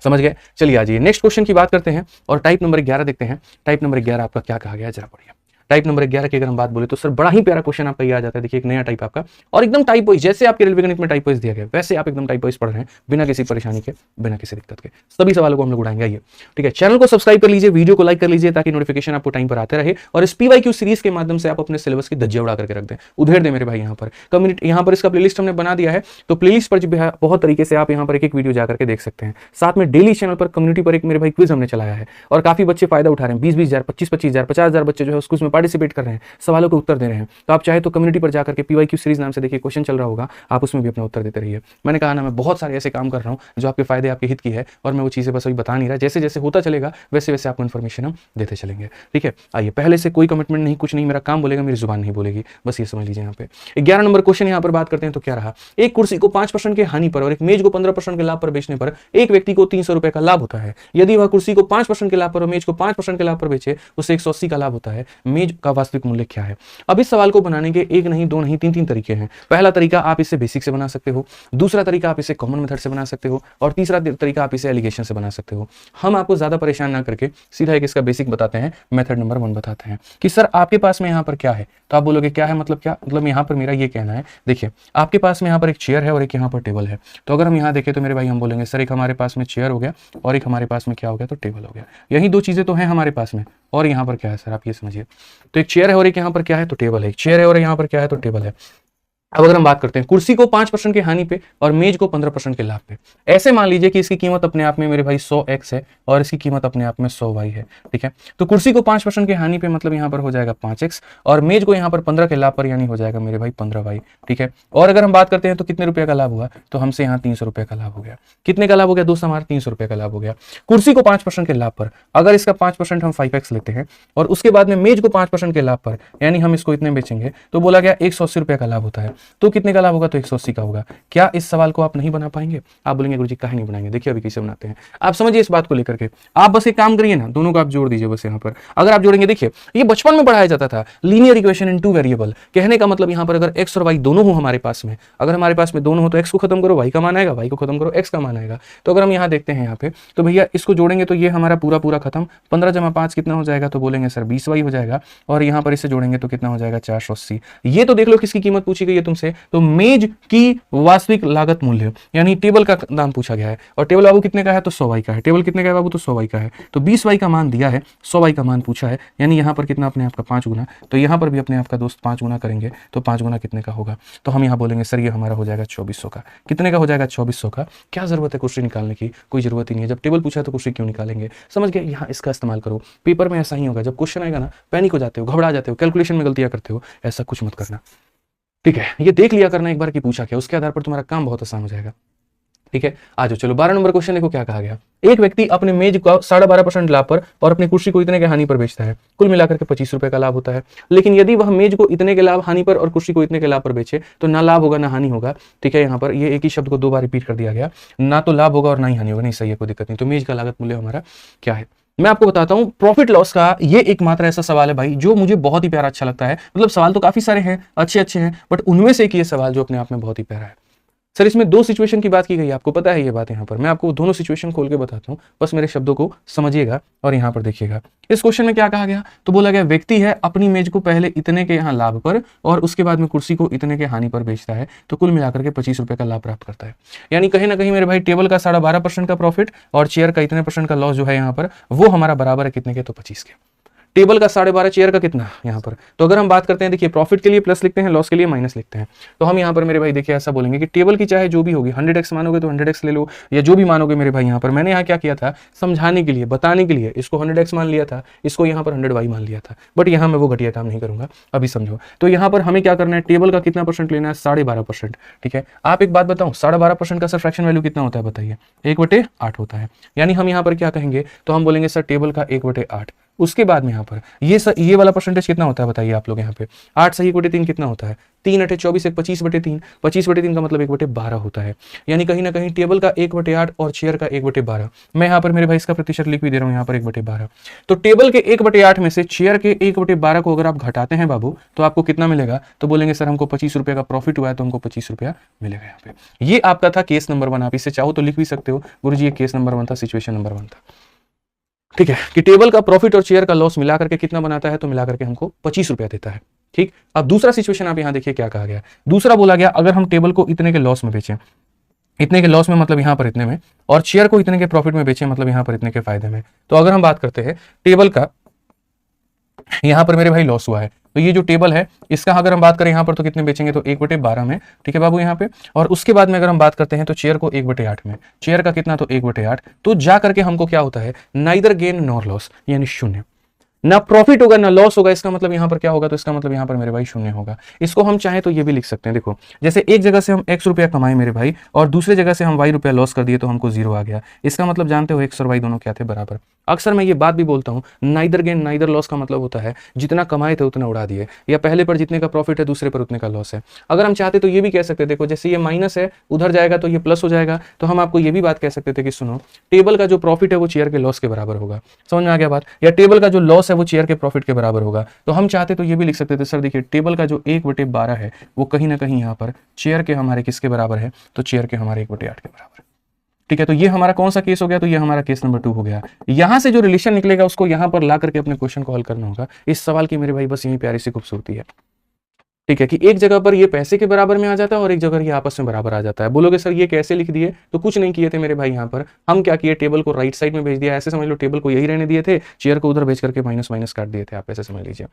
समझ गए? चलिए आ जाइए नेक्स्ट क्वेश्चन की बात करते हैं, और टाइप नंबर 11 देखते हैं। टाइप नंबर 11 आपका क्या कहा गया, जरा पढ़िए। टाइप नंबर 11 की अगर हम बात बोले तो सर बड़ा ही प्यारा क्वेश्चन आपका ये आ जाता है। देखिए एक नया टाइप आपका, और एकदम टाइप वाइज, जैसे आपके रेलवे गणित में टाइप वाइज दिया गया वैसे आप एकदम टाइप वाइज पढ़ रहे हैं, बिना किसी परेशानी के, बिना किसी दिक्कत के। सभी सवालों को हम लोग उड़ाएंगे। आइए ठीक है, चैनल को सब्सक्राइब कर लीजिए, वीडियो को लाइक कर लीजिए, ताकि नोटिफिकेशन आपको टाइम पर आते रहे, और इस PYQ सीरीज के माध्यम से आप अपने सिलेबस की धज्जियां उड़ा करके रख दें, उधेड़ दें मेरे भाई। यहाँ पर कम्युनिटी, यहाँ पर इसका प्लेलिस्ट हमने बना दिया है, तो प्लेलिस्ट पर जो है बहुत तरीके से आप यहाँ पर एक वीडियो जाकर के देख सकते हैं। साथ में डेली चैनल पर कम्युनिटी पर एक मेरे भाई क्विज हमने चलाया है, और काफी बच्चे फायदा उठा रहे हैं। 20-20 हज़ार, 25-25 हज़ार, 50 हज़ार बच्चे जो है उसमें पार्टिसिपेट कर रहे हैं, सवालों के उत्तर दे रहे हैं। तो आप चाहे तो कम्युनिटी पर जाकर के PYQ सीरीज नाम से देखिए क्वेश्चन चल रहा होगा, आप उसमें भी अपना उत्तर देते रहिए। मैंने कहा ना, मैं बहुत सारे ऐसे काम कर रहा हूँ जो आपके फायदे, आपके हित की है, और मैं वो चीजें बस अभी बता नहीं रहा। जैसे जैसे होता चलेगा वैसे वैसे आपको इन्फॉर्मेशन हम देते चलेंगे। ठीक है, आइए, पहले से कोई कमिटमेंट नहीं, कुछ नहीं, मेरा काम बोलेगा, मेरी जुबान नहीं बोलेगी, बस ये समझ लीजिए। यहाँ पे 11 नंबर क्वेश्चन यहाँ पर बात करते हैं तो क्या रहा। एक कुर्सी को 5% के हानि पर और एक मेज को 15% के लाभ पर बेचने पर एक व्यक्ति को 300 रुपए का लाभ होता है। यदि वह कुर्सी को 5% के लाभ पर और मेज को 5% के लाभ पर बेचे, उसे 180 का लाभ होता है। मेज का वास्तविक मूल्य क्या है। अब इस सवाल को बनाने के एक नहीं, दो नहीं, तीन तरीके हैं। पहला तरीका आप इसे बेसिक से बना सकते हो, दूसरा तरीका आप इसे कॉमन मेथड से बना सकते हो, और तीसरा तरीका आप इसे एलिगेशन से बना सकते हो। हम आपको ज्यादा परेशान ना करके सीधा एक इसका बेसिक बताते हैं, मेथड नंबर 1 बताते हैं कि सर आपके पास में यहाँ पर क्या है। तो आप बोलोगे क्या है, मतलब क्या, मतलब यहाँ पर मेरा ये कहना है, देखिए आपके पास में यहाँ पर एक चेयर है और एक यहाँ पर टेबल है। तो अगर हम यहाँ देखें तो मेरे भाई हम बोलेंगे सर एक हमारे पास में चेयर हो गया और एक हमारे पास में क्या हो गया, तो टेबल हो गया। यही दो चीजें तो हैं हमारे पास में, और यहाँ पर क्या है सर, आप ये समझिए। तो एक चेयर है और एक यहाँ पर क्या है, तो टेबल है। एक चेयर है और यहाँ पर क्या है, तो टेबल है। अब अगर हम बात करते हैं कुर्सी को 5% की हानि पे और मेज को 15% के लाभ पे, ऐसे मान लीजिए कि इसकी कीमत अपने आप में मेरे भाई 100x है और इसकी कीमत अपने आप में 100y है, ठीक है। तो कुर्सी को 5% की हानि पे मतलब यहाँ पर हो जाएगा 5x, और मेज को यहाँ पर 15 के लाभ पर यानी हो जाएगा मेरे भाई 15y, ठीक है। और अगर हम बात करते हैं तो कितने रुपए का लाभ हुआ, तो हमसे यहाँ 300 रुपए का लाभ हो गया। कितने का लाभ हो गया दोस्त, हमारा 300 रुपए का लाभ हो गया। कुर्सी को 5% के लाभ पर, अगर इसका 5% हम 5x लेते हैं और उसके बाद में मेज को 5% के लाभ पर, यानी हम इसको इतने बेचेंगे, तो बोला गया 180 रुपए का लाभ होता है। तो कितने का लाभ होगा, तो 180 का होगा। क्या इस सवाल को आप नहीं बना पाएंगे? आप बोलेंगे गुरुजी काहे नहीं बनाएंगे, देखिए अभी कैसे बनाते हैं। आप समझिए इस बात को लेकर के, आप बस एक काम करिए ना, दोनों को आप जोड़ दीजिए बस यहाँ पर। अगर आप जोड़ेंगे, देखिए ये बचपन में पढ़ाया जाता था, लीनियर इक्वेशन इन 2 वेरिएबल। कहने का मतलब यहाँ पर अगर x और y दोनों हो हमारे पास में, अगर हमारे पास में दोनों हो तो x को खत्म करो y का मान आएगा, y को खत्म करो x का मान आएगा। तो अगर हम यहाँ देखते हैं यहाँ पे, तो भैया इसको जोड़ेंगे तो ये हमारा पूरा पूरा खत्म, 15 जमा 5 कितना हो जाएगा, तो बोलेंगे सर 20y हो जाएगा। और यहाँ पर इसे जोड़ेंगे तो कितना हो जाएगा, 480। ये तो देख लो किसकी कीमत पूछी गई है तुमसे, तो मेज की वास्तविक लागत मूल्य, यानी टेबल का दाम पूछा गया है। और टेबल बाबू कितने का है, तो 100y का है। टेबल कितने का है बाबू, तो 100y का है। तो 20y का मान दिया है, 100y का मान पूछा है, यानी यहाँ पर कितना अपने आप का 5 गुना। तो यहाँ पर भी अपने आप का दोस्त 5 गुना करेंगे तो 5 गुना कितने का होगा, तो हम यहाँ बोलेंगे सर ये हमारा हो जाएगा 2400 का। कितने का हो जाएगा, 2400 का। क्या जरूरत है क्वेश्चन निकालने की, कोई जरूरत ही नहीं है। जब टेबल पूछा है तो क्वेश्चन क्यों निकालेंगे, समझ गए। यहाँ इसका इस्तेमाल करो, पेपर में ऐसा ही होगा, जब क्वेश्चन आएगा ना पैनिक हो जाते हो, घबरा जाते हो, कैलकुलेशन में गलतियां करते हो, ऐसा कुछ मत करना, ठीक है। ये देख लिया करना एक बार कि पूछा क्या, उसके आधार पर तुम्हारा काम बहुत आसान हो जाएगा, ठीक है। आ जाओ चलो 12 नंबर क्वेश्चन देखो क्या कहा गया। एक व्यक्ति अपने मेज को 12.5% लाभ पर और अपनी कुर्सी को इतने के हानि पर बेचता है, कुल मिलाकर के 25 रुपए का लाभ होता है। लेकिन यदि वह मेज को इतने के लाभ हानि पर और कुर्सी को इतने के लाभ पर बेचे तो ना लाभ होगा ना हानि होगा, ठीक है। यहाँ पर ये एक ही शब्द को 2 बार रिपीट कर दिया गया, ना तो लाभ होगा और ना ही हानि होगा। नहीं सही है, कोई दिक्कत नहीं। तो मेज का लागत मूल्य हमारा क्या है, मैं आपको बताता हूं। प्रॉफिट लॉस का ये एकमात्र ऐसा सवाल है भाई जो मुझे बहुत ही प्यारा अच्छा लगता है। मतलब सवाल तो काफी सारे हैं, अच्छे हैं, बट उनमें से एक ये सवाल जो अपने आप में बहुत ही प्यारा है। सर इसमें 2 सिचुएशन की बात की गई है, आपको पता है ये बात। यहाँ पर मैं आपको दोनों सिचुएशन खोल के बताता हूँ, बस मेरे शब्दों को समझिएगा और यहाँ पर देखिएगा। इस क्वेश्चन में क्या कहा गया, तो बोला गया व्यक्ति है अपनी मेज को पहले इतने के यहाँ लाभ पर और उसके बाद में कुर्सी को इतने के हानि पर बेचता है, तो कुल मिलाकर के 25 रुपए का लाभ प्राप्त करता है। यानी कहीं ना कहीं मेरे भाई टेबल का 12.5% का प्रॉफिट और चेयर का इतने % का लॉस जो है यहाँ पर, वो हमारा बराबर है कितने के, तो 25 के। टेबल का 12.5, चेयर का कितना यहाँ पर। तो अगर हम बात करते हैं, देखिए प्रॉफिट के लिए प्लस लिखते हैं, लॉस के लिए माइनस लिखते हैं। तो हम यहाँ पर मेरे भाई देखिए ऐसा बोलेंगे कि टेबल की चाहे जो भी होगी, 100x मानोगे तो 100x ले लो, या जो भी मानोगे मेरे भाई। यहाँ पर मैंने यहाँ क्या किया था, समझाने के लिए, बताने के लिए, इसको 100x मान लिया था, इसको यहाँ पर 100y मान लिया था। बट यहाँ मैं वो घटिया काम नहीं करूंगा, अभी समझो। तो यहाँ पर हमें क्या करना है, टेबल का कितना % लेना है, 12.5%, ठीक है। आप एक बात बताओ, 12.5% का सर फ्रैक्शन वैल्यू कितना होता है बताइए, 1/8 होता है। यानी हम यहाँ पर क्या कहेंगे, तो हम बोलेंगे सर टेबल का 1/8। उसके बाद में यहाँ पर ये वाला परसेंटेज कितना होता है बताइए आप लोग। यहाँ पे 8 सही 1/3 कितना होता है, 3 8 24 1 25/3, 25/3 का मतलब 1/12 होता है। यानी कहीं ना कहीं टेबल का 1/8 और चेयर का 1/12। मैं यहाँ पर मेरे भाई इसका प्रतिशत लिख भी दे रहा हूँ, यहाँ पर 1/12। तो टेबल के 1/8 में से चेयर के 1/12 को अगर आप घटाते हैं बाबू, तो आपको कितना मिलेगा, तो बोलेंगे सर हमको 25 रुपए का प्रॉफिट हुआ है, तो हमको 25 रुपया मिलेगा। यहाँ पे ये आपका था केस नंबर 1। आप इसे चाहो तो लिख भी सकते हो, गुरुजी ये केस नंबर 1 था, सिचुएशन नंबर 1 था, ठीक है। कि टेबल का प्रॉफिट और चेयर का लॉस मिलाकर के कितना बनाता है, तो मिलाकर के हमको 25 रुपया देता है, ठीक। अब दूसरा सिचुएशन आप यहां देखिए क्या कहा गया। दूसरा बोला गया अगर हम टेबल को इतने के लॉस में बेचें, इतने के लॉस में मतलब यहां पर इतने में, और चेयर को इतने के प्रॉफिट में बेचें मतलब यहां पर इतने के फायदे में। तो अगर हम बात करते हैं टेबल का, यहां पर मेरे भाई लॉस हुआ है, तो ये जो टेबल है इसका अगर हम बात करें यहाँ पर तो कितने बेचेंगे, तो 1/12 में, ठीक है बाबू यहाँ पे। और उसके बाद में अगर हम बात करते हैं तो चेयर को 1/8 में, चेयर का कितना, तो 1/8। तो जा करके हमको क्या होता है, नाइदर गेन नॉर लॉस, यानी शून्य। ना प्रॉफिट होगा ना लॉस होगा, इसका मतलब यहां पर क्या होगा, तो इसका मतलब यहां पर मेरे भाई शून्य होगा। इसको हम चाहे तो ये भी लिख सकते हैं, देखो जैसे एक जगह से हम x रुपया कमाए मेरे भाई और दूसरी जगह से हम y रुपया लॉस कर दिए तो हमको 0 आ गया। इसका मतलब जानते हो x और y दोनों क्या थे, बराबर। अक्सर मैं ये बात भी बोलता हूँ, नाइदर गेन नाइदर लॉस का मतलब होता है जितना कमाए थे उतना उड़ा दिए, या पहले पर जितने का प्रॉफिट है दूसरे पर उतने का लॉस है। अगर हम चाहते तो ये भी कह सकते, देखो जैसे ये माइनस है उधर जाएगा तो ये प्लस हो जाएगा, तो हम आपको ये भी बात कह सकते थे कि सुनो टेबल का जो प्रॉफिट है वो चेयर के लॉस के बराबर होगा। समझ में आ गया बात। या टेबल का जो लॉस है है वो चेयर के प्रॉफिट के बराबर होगा। तो हम चाहते तो ये भी लिख सकते थे सर देखिए टेबल का जो 1/12 है वो कहीं ना कहीं यहाँ पर चेयर के हमारे किसके बराबर है, तो चेयर के हमारे 1/8 के बराबर है। ठीक है, तो ये हमारा कौन सा केस हो गया, तो ये हमारा केस नंबर 2 हो गया। यहां से जो रिलेशन निकलेगा उसको यहां पर ला करके अपने क्वेश्चन को हल करना होगा। इस सवाल की मेरे भाई बस यही प्यारी सी खूबसूरती है। ठीक है, कि एक जगह पर ये पैसे के बराबर में आ जाता है और एक जगह ये आपस में बराबर आ जाता है। बोलोगे सर ये कैसे लिख दिए, तो कुछ नहीं किए थे मेरे भाई, यहाँ पर हम क्या किए, टेबल को राइट साइड में भेज दिया। ऐसे समझ लो टेबल को यही रहने दिए थे, चेयर को उधर भेज करके माइनस माइनस काट दिए थे, आप ऐसे समझ लीजिए।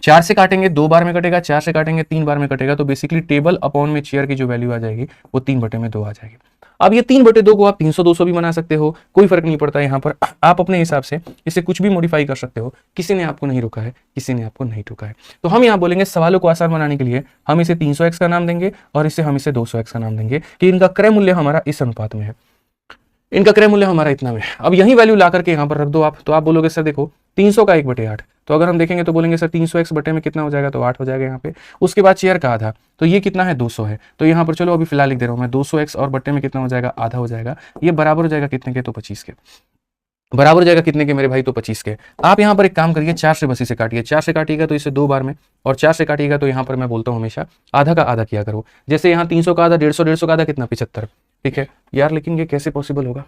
4 से काटेंगे 2 बार में कटेगा, 4 से काटेंगे 3 बार में कटेगा, तो बेसिकली टेबल अपॉन में चेयर की जो वैल्यू आ जाएगी वो 3/2 आ जाएगी। अब ये 3/2 को आप 300 200 भी बना सकते हो, कोई फर्क नहीं पड़ता। यहाँ पर आप अपने हिसाब से इसे कुछ भी मॉडिफाई कर सकते हो, किसी ने आपको नहीं रोका है, किसी ने आपको नहीं टोका है। तो हम यहाँ बोलेंगे सवालों को आसान बनाने के लिए हम इसे 300x का नाम देंगे और इसे हम इसे 200x का नाम देंगे कि इनका क्रय मूल्य हमारा इस अनुपात में है, इनका क्रय मूल्य हमारा इतना में। अब यही वैल्यू ला करके यहाँ पर रख दो आप, तो आप बोलोगे सर देखो 300 का 1/8, तो अगर हम देखेंगे तो बोलेंगे सर 300x बटे में कितना हो जाएगा, तो 8 हो जाएगा यहाँ पे। उसके बाद चेयर का आधा, तो ये कितना है 200 है, तो यहाँ पर चलो अभी फिलहाल लिख दे रहा हूँ मैं 200x और बटे में कितना हो जाएगा, आधा हो जाएगा। ये बराबर हो जाएगा कितने के, तो 25 के। बराबर हो जाएगा कितने के मेरे भाई, तो 25 के। आप यहाँ पर एक काम करिए 4 से बस इसे काटिए, 4 से काटिएगा तो इसे 2 बार में, और 4 से काटिएगा तो यहाँ पर मैं बोलता हूँ हमेशा आधा का आधा किया करो। जैसे यहाँ 300 का आधा 150, 150 का आधा कितना, 75। ठीक है यार, लेकिन ये कैसे पॉसिबल होगा,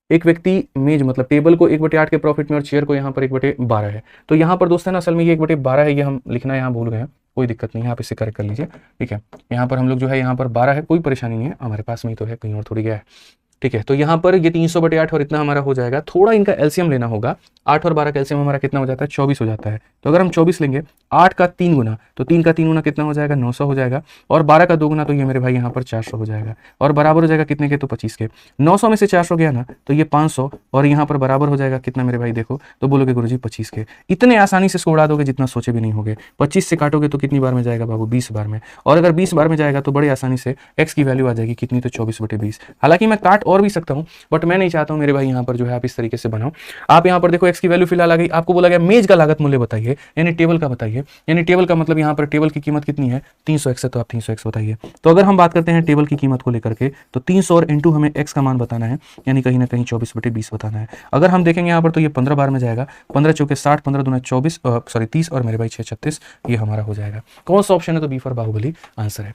एक व्यक्ति मेज मतलब टेबल को 1/8 के प्रॉफिट में और चेयर को यहाँ पर 1/12 है, तो यहाँ पर दोस्त है ना असल में ये 1/12 है, ये हम लिखना यहाँ भूल गए हैं, कोई दिक्कत नहीं है, आप इसे करेक्ट कर लीजिए। ठीक है, यहाँ पर हम लोग जो है यहाँ पर 12 है, कोई परेशानी नहीं है, हमारे पास में ही तो है, कहीं और थोड़ी गया है। ठीक है, तो यहाँ पर ये 300/8 और इतना हमारा हो जाएगा। थोड़ा इनका एलसीएम लेना होगा, 8 और 12 का एलसीएम हमारा कितना हो जाता है, 24 हो जाता है। तो अगर हम 24 लेंगे 8 का 3 गुना, तो 3 का 3 गुना कितना हो जाएगा, 900 हो जाएगा, और 12 का 2 गुना, तो ये मेरे भाई यहाँ पर 400 हो जाएगा, और बराबर हो जाएगा कितने के, तो 25 के। 900 में से 400 गया ना, तो ये 500, और यहाँ पर बराबर हो जाएगा कितना मेरे भाई, देखो तो बोलोगे गुरुजी 25 के। इतने आसानी से इसको उड़ा दोगे जितना सोचे भी नहीं होगे। 25 से काटोगे तो कितनी बार में जाएगा बाबू, 20 बार में, और अगर 20 बार में जाएगा तो बड़े आसानी से x की वैल्यू आ जाएगी कितनी, तो 24/20। हालांकि मैं काट और भी सकता हूँ, बट मैं नहीं चाहता हूं मेरे भाई यहाँ पर जो है आप इस तरीके से बनाओ। आप यहाँ पर देखो x की वैल्यू फिलहाल आ गई, आपको बोला गया मेज का लागत मूल्य बताइए, यानी टेबल का बताइए, यानी टेबल का मतलब यहाँ पर टेबल की कीमत कितनी है, 300x है, तो आप 300x बताइए। तो अगर हम बात करते हैं टेबल की कीमत को लेकर के, तो 300 और इंटू हमें x का मान बताना है, यानी कहीं ना कहीं 24/20 बताना है। अगर हम देखेंगे यहाँ पर तो ये 15 बार में जाएगा, 15 चौके 60, 15 दूना 24, सॉरी 30, और मेरे भाई 6 36, ये हमारा हो जाएगा। कौन सा ऑप्शन है, तो बी फॉर बाहुबली आंसर है।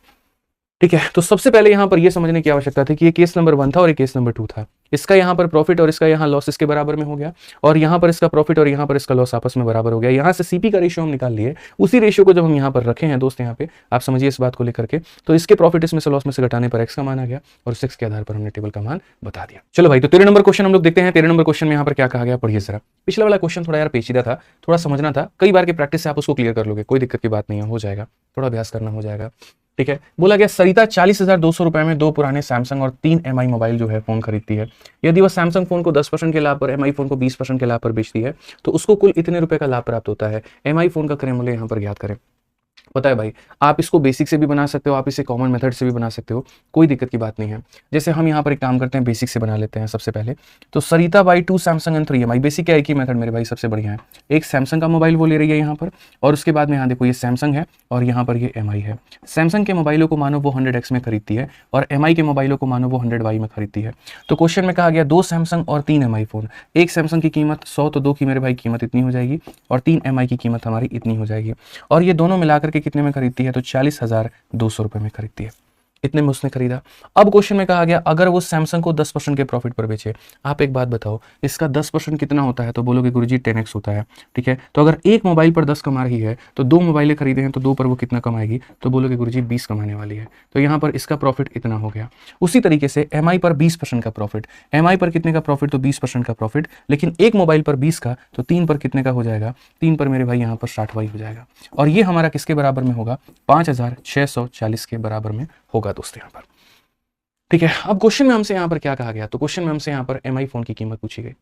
ठीक है, तो सबसे पहले यहाँ पर ये समझने की आवश्यकता थी कि ये केस नंबर 1 था और ये केस नंबर 2 था। इसका यहाँ पर प्रॉफिट और इसका यहाँ लॉस इसके बराबर में हो गया, और यहाँ पर इसका प्रॉफिट और यहाँ पर इसका लॉस आपस में बराबर हो गया। यहाँ से सीपी का रेशियो हम निकाल लिए, उसी रेशियो को जब हम यहाँ पर रखे हैं दोस्त, यहाँ पे आप समझिए इस बात को लेकर के, तो इसके प्रॉफिट इसमें से लॉस में से घटाने पर एक्स का मान आ गया, और उस एक्स के आधार पर हमने टेबल का मान बता दिया। चलो भाई, तो 13 नंबर क्वेश्चन हम लोग देखते हैं। 13 नंबर क्वेश्चन में यहाँ पर क्या कहा गया, पढ़िए जरा। पिछला वाला क्वेश्चन थोड़ा यार पेचीदा था, थोड़ा समझना था, कई बार की प्रैक्टिस से आप उसको क्लियर कर लोगे, कोई दिक्कत की बात नहीं है, हो जाएगा, थोड़ा अभ्यास करना हो जाएगा। ठीक है, बोला गया सरिता 40,200 रुपए में 2 पुराने सैमसंग और 3 एमआई मोबाइल जो है फोन खरीदती है। यदि वह सैमसंग फोन को 10% के लाभ पर, एमआई फोन को 20% के लाभ पर बेचती है, तो उसको कुल इतने रुपए का लाभ प्राप्त होता है। एमआई फोन का क्रय मूल्य यहाँ पर ज्ञात करें। पता है भाई, आप इसको बेसिक से भी बना सकते हो, आप इसे कॉमन मेथड से भी बना सकते हो, कोई दिक्कत की बात नहीं है। जैसे हम यहाँ पर एक काम करते हैं, बेसिक से बना लेते हैं सबसे पहले। तो Sarita Bai 2 Samsung and 3 MI, basic क्या एक ही मेथड मेरे भाई सबसे बढ़िया है। एक सैमसंग का मोबाइल वो ले रही है यहाँ पर, और उसके बाद में यहाँ देखो ये सैमसंग है और यहाँ पर ये एमआई है। सैमसंग के मोबाइलों को मानो वो 100x में खरीदती है, और एमआई के मोबाइलों को मानो वो 100y में खरीदती है। तो क्वेश्चन में कहा गया 2 सैमसंग और 3 एमआई फोन, एक सैमसंग की कीमत 100, तो 2 की मेरे भाई कीमत इतनी हो जाएगी, और 3 एमआई की कीमत हमारी इतनी हो जाएगी, और ये दोनों मिलाकर के कितने में खरीदती है, तो 40,200 रुपए में खरीदती है। इतने में उसने खरीदा। अब क्वेश्चन में कहा गया अगर वो सैमसंग को 10% के प्रॉफिट पर बेचे। आप एक बात बताओ, इसका 10% कितना होता है, तो बोलोगे गुरुजी 10x होता है। ठीक है, तो अगर एक मोबाइल पर 10 कमा रही है, तो 2 मोबाइलें खरीदे हैं, तो 2 पर वो कितना कमाएगी, तो बोलोगे गुरुजी 20 कमाने वाली है। तो यहाँ पर इसका प्रॉफिट इतना हो गया। उसी तरीके से एमआई पर 20% का प्रॉफिट, एमआई पर कितने का प्रॉफिट, तो 20% का प्रॉफिट, लेकिन एक मोबाइल पर 20 का, तो 3 पर कितने का हो जाएगा, 3 पर मेरे भाई यहाँ पर 60y हो जाएगा, और ये हमारा किसके बराबर में होगा, 5,640 के बराबर में होगा दोस्तों यहाँ पर। ठीक है, अब क्वेश्चन में हमसे यहाँ पर क्या कहा गया, तो क्वेश्चन में हमसे यहाँ पर एमआई फोन की कीमत पूछी गई।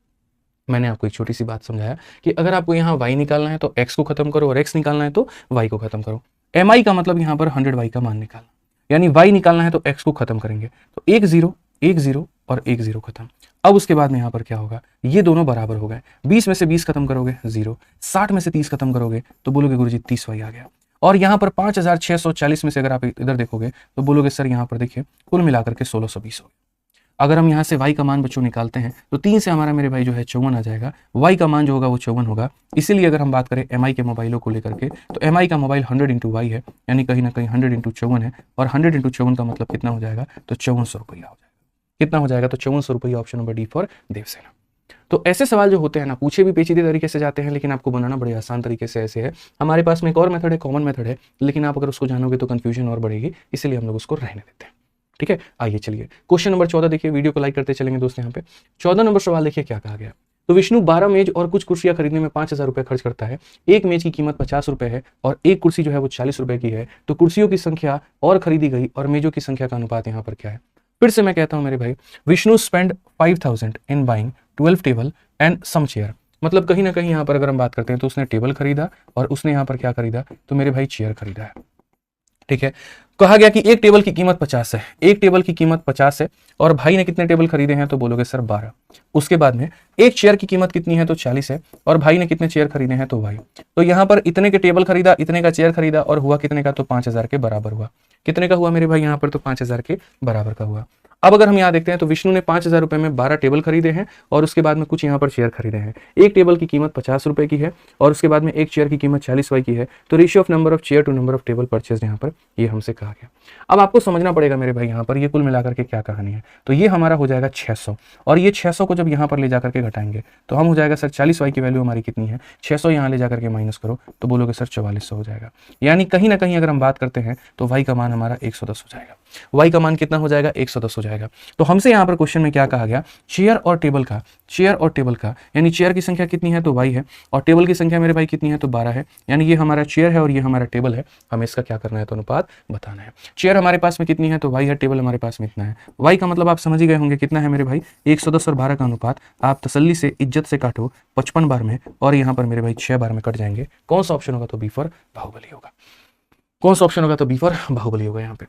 मैंने आपको एक छोटी सी बात समझाया कि अगर आपको यहाँ y निकालना है तो x को खत्म करो, और x निकालना है तो y को खत्म करो। एमआई का मतलब यहाँ पर 100y का मान निकालना, यानी y निकालना है तो x को खत्म करेंगे, तो 1 0 1 0 और 1 0 खत्म। अब उसके बाद में यहाँ पर क्या होगा, ये दोनों बराबर हो गए। 20 में से 20 खत्म करोगे 0, 60 में से 30 खत्म करोगे तो बोलोगे गुरुजी 30y आ गया। और यहाँ पर 5,640 में से अगर आप इधर देखोगे तो बोलोगे सर यहाँ पर देखिए कुल मिलाकर के 1620 हो गया। अगर हम यहाँ से y का मान बच्चों निकालते हैं तो 3 से हमारा मेरे भाई जो है 54 आ जाएगा, y का मान जो होगा वो 54 होगा। इसीलिए अगर हम बात करें MI के मोबाइलों को लेकर के तो MI का मोबाइल 100 इंटू वाई है, यानी कहीं ना कहीं 100 इंटू 54 है, और 100 इंटू 54 का मतलब कितना हो जाएगा, तो 5400 रुपया हो जाएगा। कितना हो जाएगा, तो 5400 रुपया। Option number D for Devsena. तो ऐसे सवाल जो होते हैं ना, पूछे भी पेचीदे तरीके से जाते हैं, लेकिन आपको बनाना बड़े आसान तरीके से ऐसे है। हमारे पास में एक और मेथड है, कॉमन मेथड है, लेकिन आप अगर उसको जानोगे तो कंफ्यूजन और बढ़ेगी, इसीलिए हम लोग उसको रहने देते हैं। ठीक है, आइए चलिए क्वेश्चन नंबर 14 देखिए, वीडियो को लाइक करते चलेंगे दोस्त। यहाँ पे 14 नंबर सवाल देखिए क्या कहा गया। तो विष्णु 12 मेज और कुछ कुर्सियां खरीदने में 5000 रुपये खर्च करता है। एक मेज की कीमत 50 रुपये है और एक कुर्सी जो है वो 40 रुपये की है। तो कुर्सियों की संख्या और खरीदी गई और मेजों की संख्या का अनुपात यहाँ पर क्या है। फिर से मैं कहता हूं मेरे भाई, Vishnu spend 5000 in buying 12 table and some chair. मतलब कहीं ना कहीं यहाँ पर अगर हम बात करते हैं तो उसने टेबल खरीदा और उसने यहाँ पर क्या खरीदा, तो मेरे भाई चेयर खरीदा है। ठीक है, कहा गया कि एक टेबल की कीमत 50 है, एक टेबल की कीमत 50 है और भाई ने कितने टेबल खरीदे हैं, तो बोलोगे सर 12। उसके बाद में एक चेयर की कीमत कितनी है, तो 40 है और भाई ने कितने चेयर खरीदे हैं, तो भाई। तो यहाँ पर इतने के टेबल खरीदा, इतने का चेयर खरीदा और हुआ कितने का, तो 5000 के बराबर हुआ। कितने का हुआ मेरे भाई यहाँ पर, तो 5000 के बराबर का हुआ। अब अगर हम यहाँ देखते हैं तो विष्णु ने 5000 रुपए में 12 टेबल खरीदे हैं और उसके बाद में कुछ यहाँ पर चेयर खरीदे हैं। एक टेबल की कीमत 50 रुपए की है और उसके बाद में एक चेयर की कीमत 40 रुपए की है। तो ratio of number of chair to number of table purchase यहाँ पर ये हमसे कहा गया। अब आपको समझना पड़ेगा मेरे भाई यहाँ पर ये कुल मिलाकर के क्या कहानी है। तो ये हमारा हो जाएगा 600 और ये 600 को जब यहाँ पर ले जाकर के घटाएंगे तो हम हो जाएगा सर 40 वाई की वैल्यू हमारी कितनी है, 600 यहाँ ले जाकर के माइनस करो तो बोलोगे सर 4400 हो जाएगा। यानी कहीं ना कहीं अगर हम बात करते हैं तो वाई का मान हमारा 110 हो जाएगा। वाई का मान कितना हो जाएगा, 110 हो जाएगा। तो हमसे यहाँ पर क्वेश्चन में क्या कहा गया, चेयर और टेबल का यानी चेयर की संख्या कितनी है, तो वाई है और टेबल की संख्या मेरे भाई कितनी है, तो 12 है। यानी ये हमारा चेयर है और ये हमारा टेबल है। हमें इसका क्या करना है, तो अनुपात बताना है। चेयर हमारे पास में कितनी है, तो वाई है, टेबल हमारे पास में इतना है। वाई का मतलब आप समझ ही गए होंगे कितना है मेरे भाई, 110 और 12 का अनुपात। आप तसल्ली से इज्जत से काटो 55 बार में और यहाँ पर मेरे भाई 6 बार में कट जाएंगे। कौन सा ऑप्शन होगा, तो बी फॉर बाहुबली होगा। कौन सा ऑप्शन होगा, तो बी फॉर बाहुबली होगा। यहाँ पे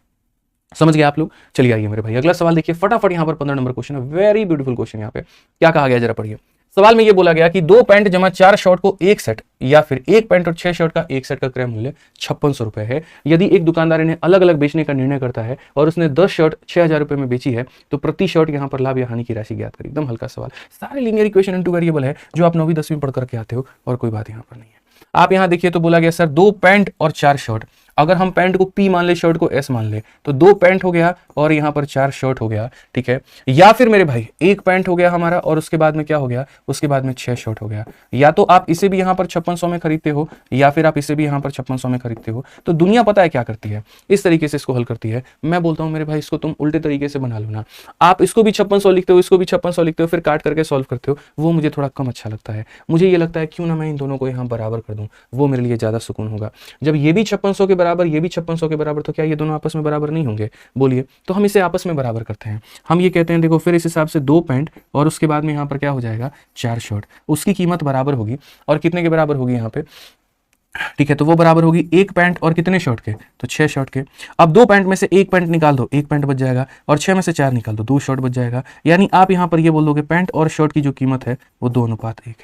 समझ गए आप लोग। चलिए आइए मेरे भाई अगला सवाल देखिए फटाफट। यहाँ पर 15 नंबर क्वेश्चन है, वेरी ब्यूटीफुल क्वेश्चन। यहाँ पे क्या कहा गया जरा पढ़िए। सवाल में ये बोला गया कि 2 पैंट जमा 4 शर्ट को एक सेट या फिर 1 पैंट और 6 शर्ट का एक सेट का क्रय मूल्य 5600 रुपए है। यदि एक दुकानदार इन्हें अलग अलग बेचने का निर्णय करता है और उसने 10 शर्ट 6000 रुपए में बेची है तो प्रति शर्ट यहाँ पर लाभ या हानि की राशि ज्ञात करें। एकदम हल्का सवाल, सारे लीनियर इक्वेशन इनटू वेरिएबल है जो आप 9वीं 10वीं पढ़ करके आते हो और कोई बात यहाँ पर नहीं है। आप यहाँ देखिए तो बोला गया सर 2 पैंट और 4 शर्ट। अगर हम पैंट को P मान ले, शर्ट को S मान ले, तो 2 पैंट हो गया और यहाँ पर 4 शर्ट हो गया। ठीक है, या फिर मेरे भाई 1 पैंट हो गया हमारा और उसके बाद में क्या हो गया, उसके बाद में 6 शर्ट हो गया। या तो आप इसे भी यहाँ पर 5600 में खरीदते हो या फिर आप इसे भी यहाँ पर 5600 में खरीदते हो। तो दुनिया पता है क्या करती है, इस तरीके से इसको हल करती है। मैं बोलता हूँ मेरे भाई इसको तुम उल्टे तरीके से बना लो ना। आप इसको भी 5600 लिखते हो, इसको भी 5600 लिखते हो, फिर काट करके सॉल्व करते हो। वो मुझे थोड़ा कम अच्छा लगता है। मुझे ये लगता है क्यों ना मैं इन दोनों को यहाँ बराबर कर दूँ, वो मेरे लिए ज्यादा सुकून होगा। जब ये भी 5600 के बराबर, ये भी 5600 के बराबर, तो क्या ये दोनों आपस में बराबर नहीं होंगे, बोलिए। तो हम इसे आपस में बराबर करते हैं। हम ये कहते हैं देखो फिर इस हिसाब से 2 पैंट और उसके बाद में यहाँ पर क्या हो जाएगा 4 शर्ट, उसकी कीमत बराबर होगी और कितने के बराबर होगी यहाँ पे, ठीक है। तो वो बराबर होगी 1 पैंट और कितने शर्ट के, तो 6 शर्ट के। अब 2 पैंट में से 1 पैंट निकाल दो, 1 पैंट बच जाएगा और 6 में से 4 निकाल दो, 2 शर्ट बच जाएगा। यानी आप यहाँ पर ये बोल दोगे पैंट और शर्ट की जो कीमत है वो 2:1 है।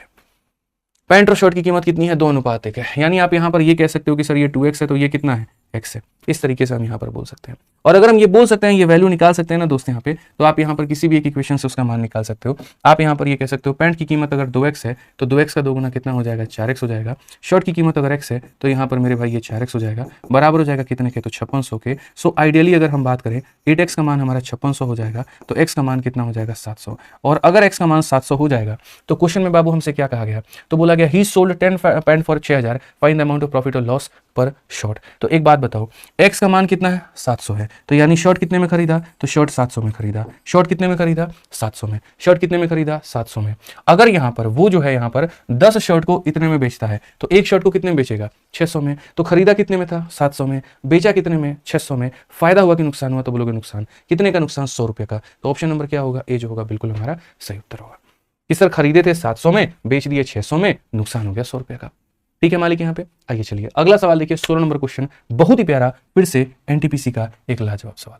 पैंट और शर्ट की कीमत कितनी है, 2:1 है। यानी आप यहाँ पर ये कह सकते हो कि सर ये 2x है तो ये कितना है, x है। इस तरीके से हम यहाँ पर बोल सकते हैं। और अगर हम ये बोल सकते हैं, ये वैल्यू निकाल सकते हैं ना दोस्त यहाँ पे, तो आप यहाँ पर किसी भी एक इक्वेशन से उसका मान निकाल सकते हो। आप यहाँ पर ये कह सकते हो पैंट की कीमत अगर 2x है तो 2x का 2 गुना कितना हो जाएगा, 4x हो जाएगा। शर्ट की कीमत अगर x है तो यहाँ पर मेरे भाई ये 4x हो जाएगा, बराबर हो जाएगा कितने के, तो 5600 के। सो आइडियली अगर हम बात करें 8x का मान हमारा 5600 हो जाएगा तो x का मान कितना हो जाएगा, 700। और अगर x का मान 700 हो जाएगा तो क्वेश्चन में बाबू हमसे क्या कहा गया, तो बोला गया ही sold 10 pant for 6000, find the amount of profit और लॉस पर शॉर्ट। तो एक बात बताओ, x का मान कितना है, 700 है। तो यानी शॉर्ट कितने में खरीदा, तो शॉर्ट 700 में खरीदा। शॉर्ट कितने में खरीदा, 700 में। शॉर्ट कितने में खरीदा, 700 में। अगर यहाँ पर वो जो है यहाँ पर 10 शर्ट को इतने में बेचता है तो एक शर्ट को कितने में बेचेगा, 600 में। तो खरीदा कितने में था, 700 में, बेचा कितने में, 600 में। फायदा हुआ कि नुकसान हुआ, तो बोलोगे नुकसान। कितने का नुकसान, 100 रुपये का। तो ऑप्शन नंबर क्या होगा, ए जो होगा बिल्कुल हमारा सही उत्तर होगा कि सर खरीदे थे 700 में, बेच दिए 600 में, नुकसान हो गया 100 रुपये का। ठीक है मालिक यहाँ पे। आइए चलिए अगला सवाल देखिए, 16 नंबर क्वेश्चन, बहुत ही प्यारा, फिर से एनटीपीसी का एक लाजवाब सवाल।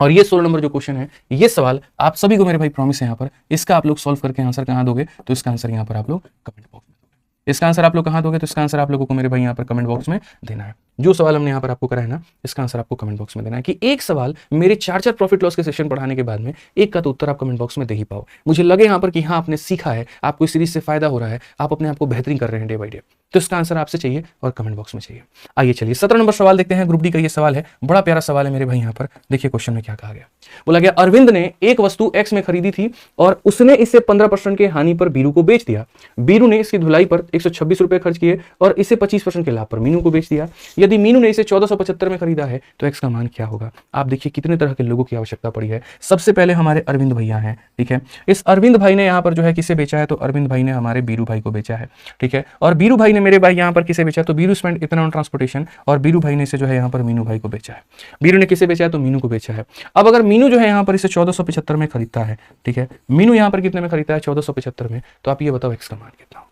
और ये 16 नंबर जो क्वेश्चन है, ये सवाल आप सभी को मेरे भाई प्रॉमिस है यहाँ पर, इसका आप लोग सॉल्व करके आंसर कहाँ दोगे, तो इसका आंसर यहाँ पर आप लोग कमेंट बॉक्स में दोगे। इसका आंसर आप लोग कहाँ दोगे, तो इसका आंसर आप लोगों को मेरे भाई यहाँ पर कमेंट बॉक्स में देना है। जो सवाल हमने यहाँ पर आपको कराया ना, इसका आंसर आपको कमेंट बॉक्स में देना है कि एक सवाल मेरे 4 प्रॉफिट लॉस के सेशन पढ़ाने के बाद में एक का तो उत्तर आप कमेंट बॉक्स में दे ही पाओ। मुझे लगे यहाँ पर कि हाँ आपने सीखा है, आपको इस सीरीज से फायदा हो रहा है, आप अपने आप को बेहतरीन कर रहे हैं डे बाई डे, तो इसका आंसर आपसे चाहिए और कमेंट बॉक्स में चाहिए। आइए चलिए 17 नंबर सवाल देखते हैं। ग्रुप डी का ये सवाल है, बड़ा प्यारा सवाल है मेरे भाई। यहाँ पर देखिए क्वेश्चन में क्या कहा गया। बोला गया अरविंद ने एक वस्तु एक्स में खरीदी थी और उसने इसे 15% के हानि पर बीरू को बेच दिया। बीरू ने इसकी धुलाई पर 126 रुपए खर्च किए और इसे 25% के लाभ पर मीनू को बेच दिया। यदि मीनू ने इसे 1475 में खरीदा है तो एक्स का मान क्या होगा। आप देखिए कितने तरह के लोगों की आवश्यकता पड़ी है। सबसे पहले हमारे अरविंद भैया हैं, ठीक है। इस अरविंद भाई ने यहाँ पर जो है किसे बेचा है, तो अरविंद भाई ने हमारे बीरू भाई को बेचा है, ठीक है। और बीरू भाई ने मेरे भाई यहाँ पर किसे बेचा, तो बीरू स्पेंड इतना ऑन ट्रांसपोर्टेशन, और बीरू भाई ने इसे जो है यहाँ पर मीनू भाई को बेचा है। बीरू ने किसे बेचा है, तो मीनू को बेचा है। अब अगर मीनू जो है यहाँ पर इसे 1475 में खरीदता है, ठीक है, मीनू यहाँ पर कितने में खरीदता है, 1475 में, तो आप ये बताओ एक्स का मान कितना होगा।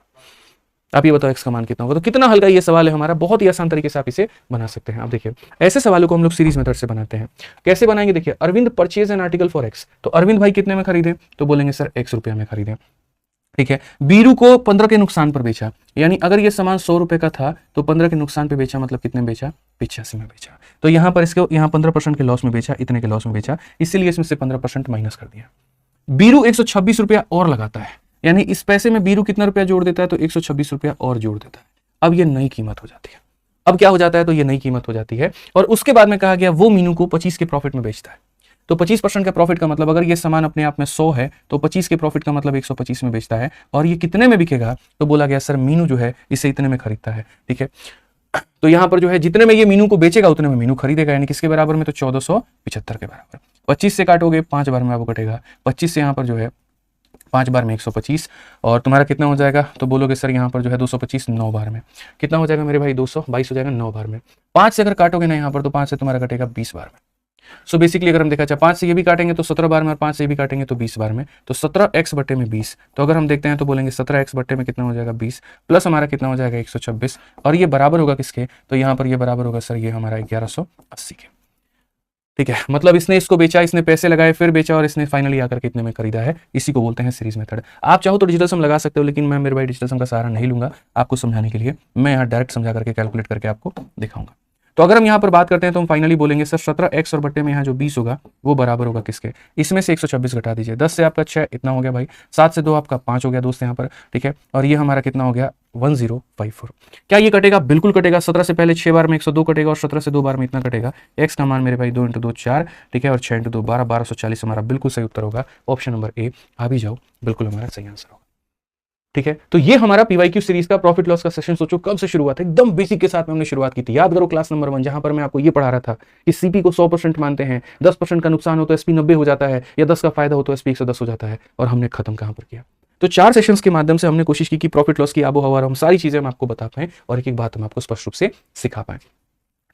आप ये बताओ एक्स का मान कितना होगा। तो कितना हल्का ये सवाल है हमारा, बहुत ही आसान तरीके से आप इसे बना सकते हैं। आप देखिए ऐसे सवालों को हम लोग सीरीज मेथड से बनाते हैं। कैसे बनाएंगे, देखिए Arvind purchase an article for X, तो अरविंद भाई कितने में खरीदे, तो बोलेंगे सर एक्स रुपया में खरीदे, ठीक है। बीरू को 15 के नुकसान पर बेचा, यानी अगर ये सामान 100 रुपए का था तो 15 के नुकसान पे बेचा, मतलब कितने बेचा, 85 में बेचा। तो यहाँ पर इसको यहाँ 15% के लॉस में बेचा, इतने के लॉस में बेचा, इसीलिए इसमें से 15% माइनस कर दिया। बीरू 126 रुपया और लगाता है, यानी इस पैसे में बीरू कितना रुपया जोड़ देता है, तो 126 रुपया और जोड़ देता है। अब ये नई कीमत हो जाती है। अब क्या हो जाता है, तो ये नई कीमत हो जाती है। और उसके बाद में कहा गया वो मीनू को 25 के प्रॉफिट में बेचता है। तो 25% का प्रॉफिट का मतलब, अगर ये सामान अपने आप में 100 है तो 25 के प्रॉफिट का मतलब 125 में बेचता है। और ये कितने में बिकेगा, तो बोला गया सर मीनू जो है इसे इतने में खरीदता है, ठीक है। तो यहां पर जो है जितने में ये मीनू को बेचेगा उतने में मीनू खरीदेगा, यानी किसके बराबर में, तो 1475 के बराबर। 25 से काटोगे 5 बार में आपको कटेगा, 25 से यहाँ पर जो है 5 बार में 125, और तुम्हारा कितना हो जाएगा, तो बोलोगे सर यहाँ पर जो है 225 9 बार में कितना हो जाएगा मेरे भाई, 222 हो जाएगा 9 बार में। 5 से अगर काटोगे ना यहाँ पर, तो 5 से तुम्हारा कटेगा 20 बार में। सो बेसिकली अगर हम देखा जाए 5 से ये भी काटेंगे तो 17 बार में, और 5 से ये भी काटेंगे तो 20 बार में, तो 17x बट्टे में 20। तो अगर हम देखते हैं तो बोलेंगे 17x बट्टे में कितना हो जाएगा 20, प्लस हमारा कितना हो जाएगा 126, और ये बराबर होगा किसके, तो यहाँ पर ये बराबर होगा सर ये हमारा 1180 के, ठीक है। मतलब इसने इसको बेचा, इसने पैसे लगाए, फिर बेचा, और इसने फाइनली आकर कितने में खरीदा है। इसी को बोलते हैं सीरीज मेथड। आप चाहो तो डिजिटल सम लगा सकते हो, लेकिन मैं मेरे भाई डिजिटल सम का सहारा नहीं लूंगा आपको समझाने के लिए। मैं यहाँ डायरेक्ट समझा करके कैलकुलेट करके आपको दिखाऊंगा। तो अगर हम यहाँ पर बात करते हैं तो हम फाइनली बोलेंगे सर 17x और बट्टे में यहाँ जो 20 होगा वो बराबर होगा किसके, इसमें से 126 घटा दीजिए। 10 से आपका 6 इतना हो गया भाई, 7 से 2 आपका 5 हो गया दोस्त यहाँ पर, ठीक है। और ये हमारा कितना हो गया 1054। क्या ये कटेगा, बिल्कुल कटेगा। 17 से पहले 6 बार में 102 कटेगा, और 17 से 2 बार में इतना कटेगा। एक्स का मान मेरे भाई 2 × 2 4, ठीक है, और 6 × 2 12, 1240 हमारा बिल्कुल सही उत्तर होगा। ऑप्शन नंबर ए, आ भी जाओ, बिल्कुल हमारा सही आंसर होगा, ठीक है। तो ये हमारा पीवाईक्यू सीरीज का प्रॉफिट लॉस का सेशन सोचो कब से शुरू हुआ था, एकदम बेसिक के साथ में हमने शुरुआत की थी। याद करो क्लास नंबर 1 जहां पर मैं आपको ये पढ़ा रहा था कि सीपी को 100% मानते हैं, 10% का नुकसान हो तो एसपी 90 हो जाता है, या 10 का फायदा हो तो एसपी 110 हो जाता है। और हमने खत्म कहां पर किया, तो 4 सेशंस के माध्यम से हमने कोशिश की कि प्रॉफिट लॉस की आबो हवा हम सारी चीजें हम आपको बता पाएं और एक एक बात हम आपको स्पष्ट रूप से सिखा पाएं,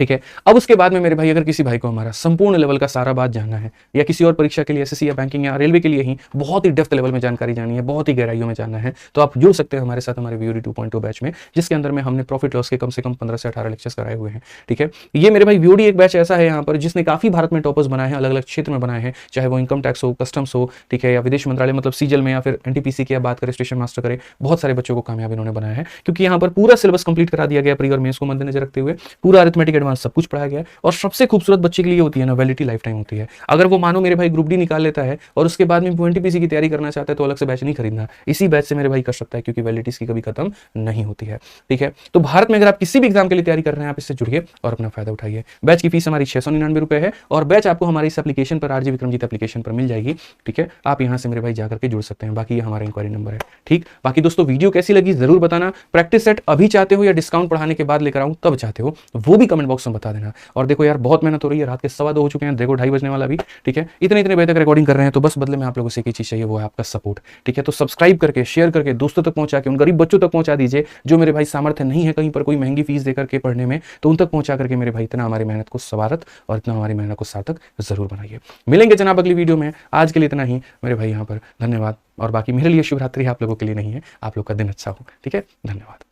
ठीक है। अब उसके बाद में मेरे भाई अगर किसी भाई को हमारा संपूर्ण लेवल का सारा बात जानना है, या किसी और परीक्षा के लिए एसएससी या बैंकिंग या रेलवे के लिए ही बहुत ही डेप्थ लेवल में जानकारी जाननी है, बहुत ही गहराइयों में जानना है, तो आप जुड़ सकते हैं हमारे साथ हमारे वीओडी 2.0 बैच में, जिसके अंदर में हमने प्रॉफिट लॉस के कम से कम 15 से 18 लेक्चर्स कराए हुए हैं, ठीक है। ये मेरे भाई वीओडी एक बैच ऐसा है यहाँ पर जिसने काफी भारत में टॉपर्स बनाए हैं, अलग अलग क्षेत्र में बनाए हैं, चाहे वो इनकम टैक्स हो, कस्टम्स हो, ठीक है, या विदेश मंत्रालय मतलब सीजल में, या फिर एनटीपीसी की बात करें, स्टेशन मास्टर करें, बहुत सारे बच्चों को कामयाब इन्होंने बनाया है, क्योंकि यहाँ पर पूरा सिलेबस कंप्लीट करा दिया गया प्री और मेंस को मद्देनजर रखते हुए, पूरा अरिथमेटिक एडवांस सब कुछ पढ़ाया गया। और सबसे खूबसूरत बच्चे के लिए होती है ना, वैलिडिटी लाइफ टाइम होती है। अगर वो मानो मेरे भाई ग्रुप डी निकाल लेता है और उसके बाद में एनटीपीसी की तैयारी करना चाहता है, तो अलग से बैच नहीं खरीदना, इसी बैच से मेरे भाई कर सकता है, क्योंकि वैलिडिटीज की कभी खत्म नहीं होती है, ठीक है। तो भारत में अगर आप किसी भी एग्जाम के लिए तैयारी कर रहे हैं, आप इससे जुड़िए और अपना फायदा उठाइए। बैच की फीस हमारी 699 रुपए है, और बैच आपको हमारी इस एप्लीकेशन पर, आरजी विक्रमजीत एप्लीकेशन पर मिल जाएगी, ठीक है। आप यहाँ से मेरे भाई जाकर के जुड़ सकते हैं। बाकी ये हमारा इंक्वायरी नंबर है, ठीक। बाकी दोस्तों वीडियो कैसी लगी जरूर बताना। प्रैक्टिस सेट अभी चाहते हो या डिस्काउंट पढ़ाने के बाद लेकर आऊं तब चाहते हो, वो भी कमेंट बॉक्स में बता देना। और देखो यार बहुत मेहनत हो रही है, रात के 2:15 हो चुके हैं, देखो 2:30 बजने वाला भी, ठीक है। इतने बजे तक रिकॉर्डिंग कर रहे हैं, तो बस बदले में आप लोगों से एक ही चीज चाहिए, वो है आपका सपोर्ट, ठीक है। तो सब्सक्राइब करके, शेयर करके, दोस्तों तक पहुंचा के, उन गरीब बच्चों तक पहुंचा दीजिए जो मेरे भाई सामर्थ्य नहीं है कहीं पर कोई महंगी फीस देकर के पढ़ने में, तो उन तक पहुंचा करके मेरे भाई इतना हमारी मेहनत को सवारत और इतना हमारी मेहनत को सार्थक जरूर बनाइए। मिलेंगे जनाब अगली वीडियो में, आज के लिए इतना ही मेरे भाई यहाँ पर, धन्यवाद। और बाकी मेरे लिए शुभ रात्रि, आप लोगों के लिए नहीं है, आप लोग का दिन अच्छा हो, ठीक है, धन्यवाद।